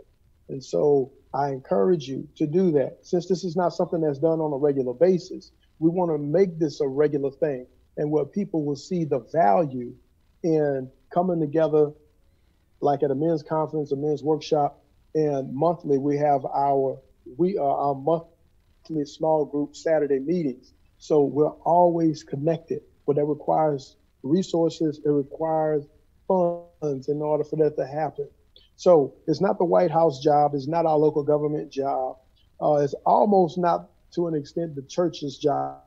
And so I encourage you to do that. Since this is not something that's done on a regular basis, we want to make this a regular thing, and where people will see the value in coming together, like at a men's conference, a men's workshop, and monthly we have our monthly small group Saturday meetings. So we're always connected, but that requires resources, it requires funds in order for that to happen. So it's not the White House job, it's not our local government job, it's almost not to an extent the church's job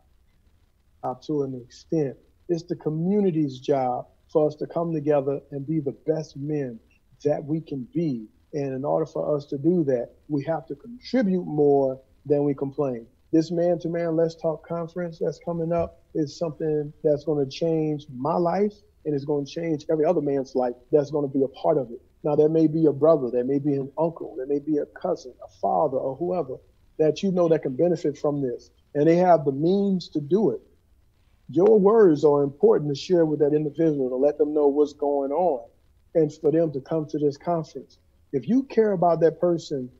to an extent. It's the community's job for us to come together and be the best men that we can be. And in order for us to do that, we have to contribute more than we complain. This Man to Man Let's Talk conference that's coming up is something that's going to change my life, and it's going to change every other man's life that's going to be a part of it. Now, there may be a brother, there may be an uncle, there may be a cousin, a father, or whoever that you know that can benefit from this, and they have the means to do it. Your words are important to share with that individual to let them know what's going on and for them to come to this conference. If you care about that person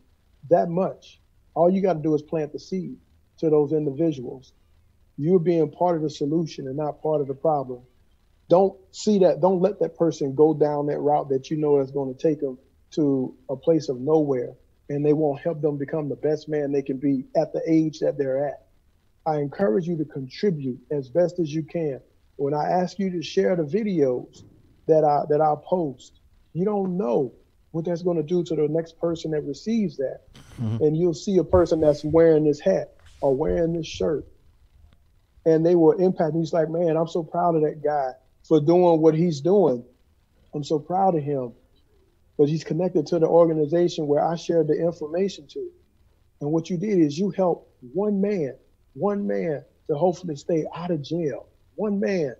that much, all you got to do is plant the seed to those individuals. You're being part of the solution and not part of the problem. Don't see that, don't let that person go down that route that you know is going to take them to a place of nowhere, and they won't help them become the best man they can be at the age that they're at. I encourage you to contribute as best as you can. When I ask you to share the videos that I post, you don't know what that's going to do to the next person that receives that. And you'll see a person that's wearing this hat or wearing this shirt, and they will impact. He's like, man, I'm so proud of that guy for doing what he's doing. I'm so proud of him, but he's connected to the organization where I shared the information to. And what you did is you helped one man to hopefully stay out of jail, one man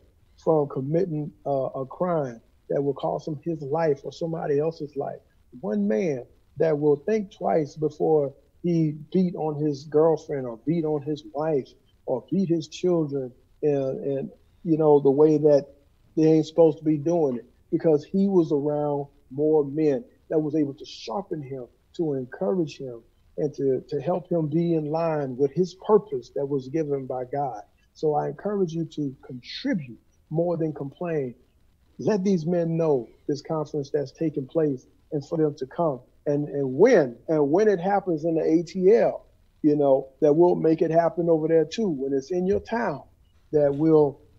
from committing a crime that will cost him his life or somebody else's life, one man that will think twice before he beat on his girlfriend or beat on his wife or beat his children, and you know, the way that they ain't supposed to be doing it, because he was around more men that was able to sharpen him, to encourage him, and to help him be in line with his purpose that was given by God. So I encourage you to contribute more than complain. Let these men know this conference that's taking place, and for them to come and when it happens in the ATL, you know, that we'll make it happen over there too. When it's in your town, that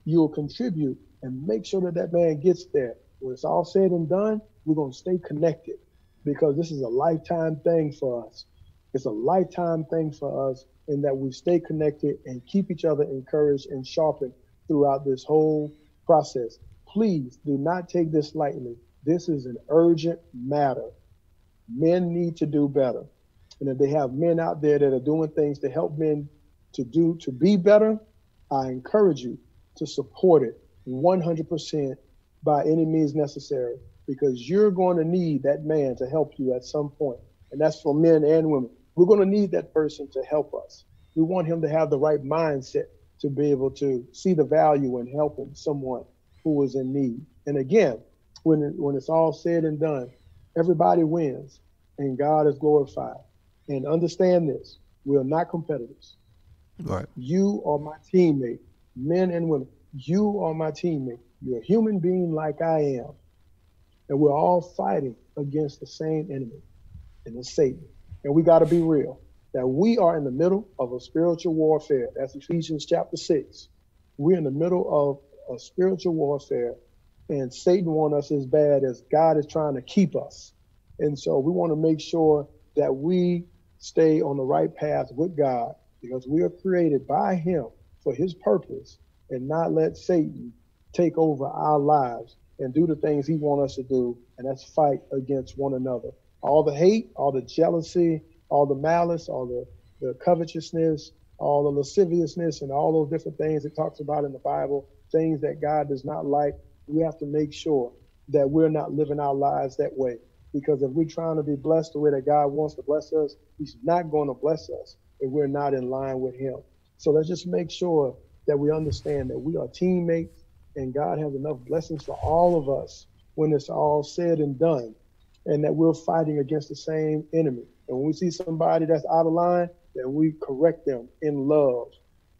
you'll contribute and make sure that that man gets there. When it's all said and done, we're going to stay connected, because this is a lifetime thing for us. It's a lifetime thing for us, in that we stay connected and keep each other encouraged and sharpened throughout this whole process. Please do not take this lightly. This is an urgent matter. Men need to do better. And if they have men out there that are doing things to help men to be better, I encourage you to support it 100% by any means necessary, because you're going to need that man to help you at some point. And that's for men and women. We're going to need that person to help us. We want him to have the right mindset to be able to see the value in helping someone who is in need. And again, when it's all said and done, everybody wins and God is glorified. And understand this, we are not competitors. Right. You are my teammate, men and women. You are my teammate. You're a human being like I am. And we're all fighting against the same enemy, and it's Satan. And we got to be real. that we are in the middle of a spiritual warfare. That's Ephesians chapter 6. We're in the middle of a spiritual warfare, and Satan wants us as bad as God is trying to keep us. And so we want to make sure that we stay on the right path with God, because we are created by him for his purpose, and not let Satan take over our lives and do the things he wants us to do, and that's fight against one another. All the hate, all the jealousy, all the malice, all the covetousness, all the lasciviousness, and all those different things it talks about in the Bible, things that God does not like. We have to make sure that we're not living our lives that way. Because if we're trying to be blessed the way that God wants to bless us, he's not going to bless us if we're not in line with him. So let's just make sure that we understand that we are teammates, and God has enough blessings for all of us when it's all said and done, and that we're fighting against the same enemy. And when we see somebody that's out of line, then we correct them in love.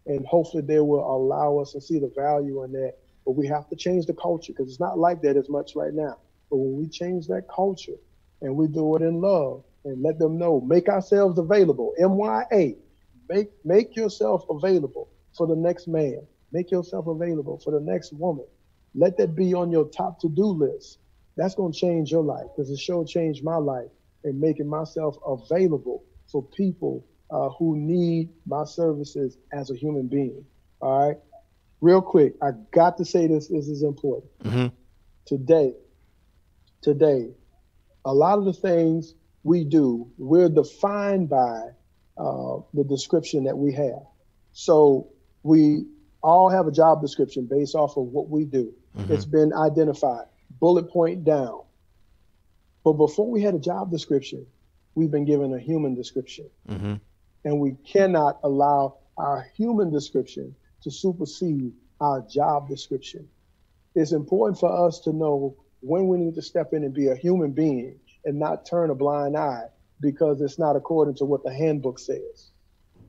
And hopefully they will allow us to see the value in that. But we have to change the culture, because it's not like that as much right now. But when we change that culture and we do it in love and let them know, make ourselves available, MYA, make yourself available for the next man. Make yourself available for the next woman. Let that be on your top to-do list. That's going to change your life, because it sure changed my life in making myself available for people who need my services as a human being. All right. Real quick, I got to say this. This is important. Mm-hmm. Today, a lot of the things we do, we're defined by the description that we have. So we all have a job description based off of what we do. Mm-hmm. It's been identified, bullet point down. But before we had a job description, we've been given a human description. Mm-hmm. And we cannot allow our human description to supersede our job description. It's important for us to know when we need to step in and be a human being and not turn a blind eye because it's not according to what the handbook says.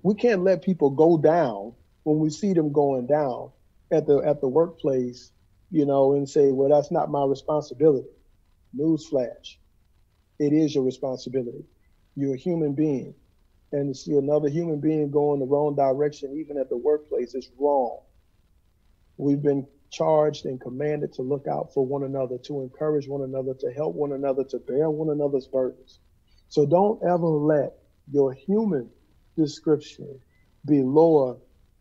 We can't let people go down when we see them going down at the workplace, and say, well, that's not my responsibility. Newsflash. It is your responsibility. You're a human being. And to see another human being go in the wrong direction, even at the workplace, is wrong. We've been charged and commanded to look out for one another, to encourage one another, to help one another, to bear one another's burdens. So don't ever let your human description be lower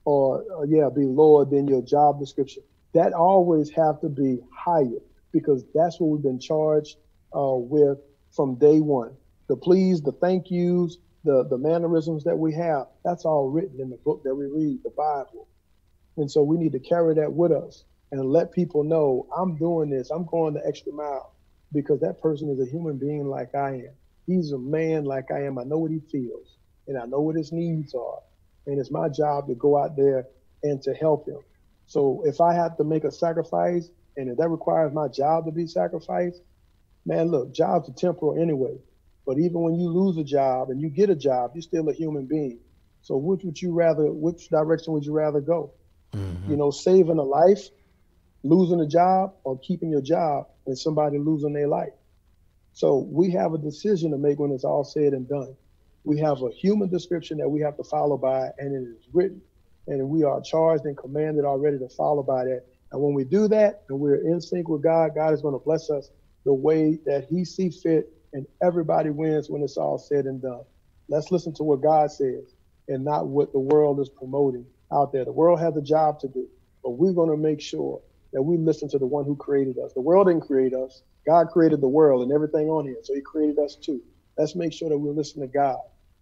be lower than your job description. That always have to be higher, because that's what we've been charged with from day one. The please, the thank yous, the mannerisms that we have, that's all written in the book that we read, the Bible. And so we need to carry that with us and let people know, I'm doing this, I'm going the extra mile, because that person is a human being like I am. He's a man like I am. I know what he feels, and I know what his needs are. And it's my job to go out there and to help him. So if I have to make a sacrifice, and if that requires my job to be sacrificed, man, look, jobs are temporal anyway. But even when you lose a job and you get a job, you're still a human being. So which direction would you rather go? Mm-hmm. Saving a life, losing a job, or keeping your job and somebody losing their life? So we have a decision to make when it's all said and done. We have a human description that we have to follow by, and it is written. And we are charged and commanded already to follow by that. And when we do that and we're in sync with God, God is going to bless us the way that he sees fit, and everybody wins when it's all said and done. Let's listen to what God says and not what the world is promoting out there. The world has a job to do, but we're going to make sure that we listen to the one who created us. The world didn't create us. God created the world and everything on here, so he created us too. Let's make sure that we listen to God,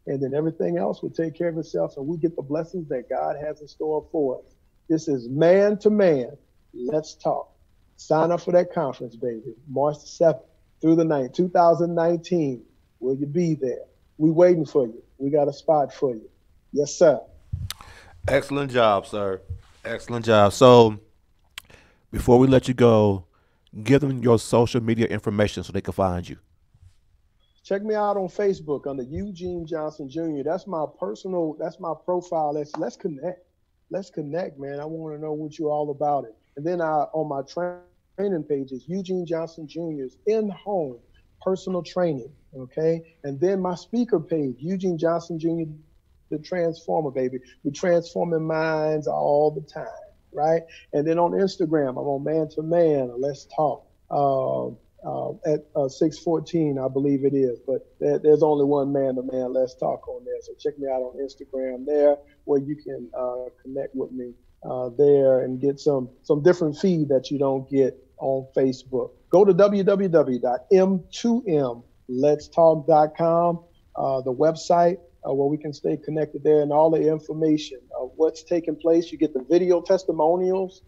and then everything else will take care of itself, and we get the blessings that God has in store for us. This is Man to Man. Let's talk. Sign up for that conference, baby. March the 7th through the 9th, 2019. Will you be there? We waiting for you. We got a spot for you. Yes, sir. Excellent job, sir. Excellent job. So before we let you go, give them your social media information so they can find you. Check me out on Facebook under Eugene Johnson Jr. That's my profile. Let's connect. Let's connect, man. I want to know what you're all about it. And then on my training pages, Eugene Johnson Jr.'s in-home personal training. Okay. And then my speaker page, Eugene Johnson Jr. the transformer, baby. We're transforming minds all the time, right? And then on Instagram, I'm on Man2Man. Let's talk. At 614, I believe it is. But there's only one Man2Man. Let's talk on there. So check me out on Instagram there, where you can connect with me there and get some different feed that you don't get on Facebook. Go to www.m2mletstalk.com, the website where we can stay connected there, and all the information of what's taking place. You get the video testimonials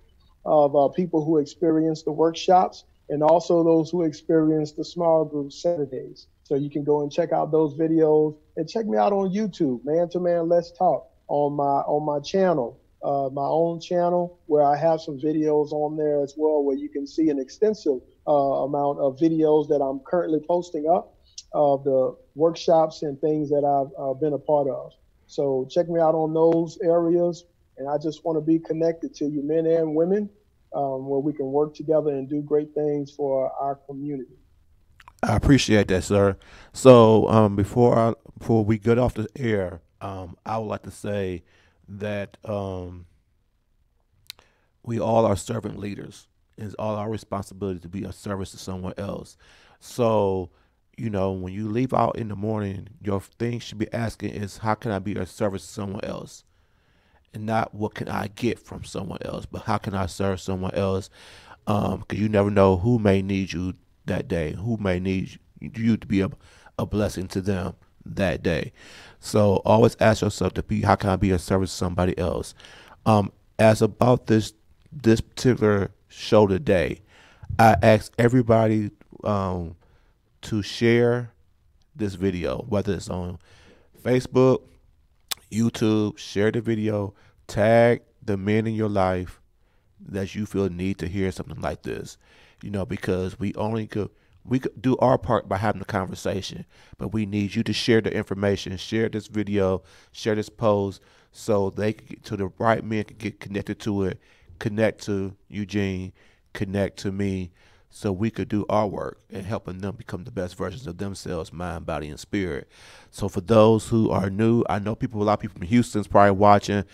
of people who experience the workshops, and also those who experience the small group Saturdays. So you can go and check out those videos, and check me out on YouTube, Man2Man Let's Talk, on my channel, my own channel, where I have some videos on there as well, where you can see an extensive amount of videos that I'm currently posting up of the workshops and things that I've been a part of. So check me out on those areas. And I just want to be connected to you, men and women, where we can work together and do great things for our community. I appreciate that, sir. So before we get off the air, I would like to say that we all are servant leaders. It's all our responsibility to be of service to someone else. So, when you leave out in the morning, your thing should be asking is, how can I be of service to someone else? And not what can I get from someone else, but how can I serve someone else? Because you never know who may need you that day, who may need you to be a blessing to them that day. So always ask yourself to be, how can I be of service to somebody else? As about this particular show today, I asked everybody to share this video, whether it's on Facebook, YouTube. Share the video, tag the men in your life that you feel need to hear something like this. Because we could do our part by having a conversation, but we need you to share the information, share this video, share this post, so they can get to the right men, can get connected to it, connect to Eugene, connect to me, so we could do our work and helping them become the best versions of themselves, mind, body, and spirit. So for those who are new, I know a lot of people from Houston's probably watching.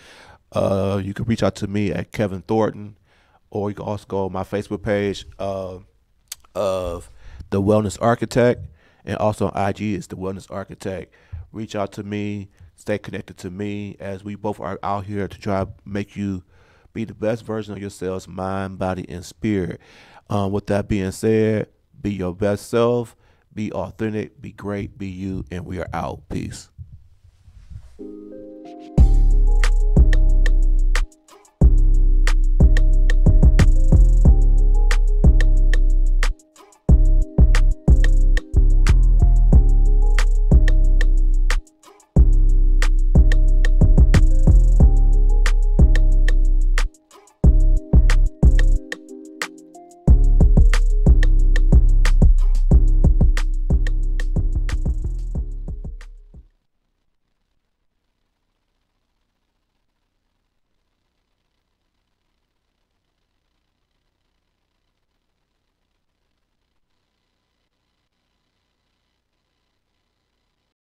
You can reach out to me at Kevin Thornton, or you can also go on my Facebook page of the Wellness Architect, and also on IG is the Wellness Architect. Reach out to me, stay connected to me, as we both are out here to try to make you be the best version of yourselves, mind, body, and spirit. With that being said, be your best self, be authentic, be great, be you, and we are out. Peace.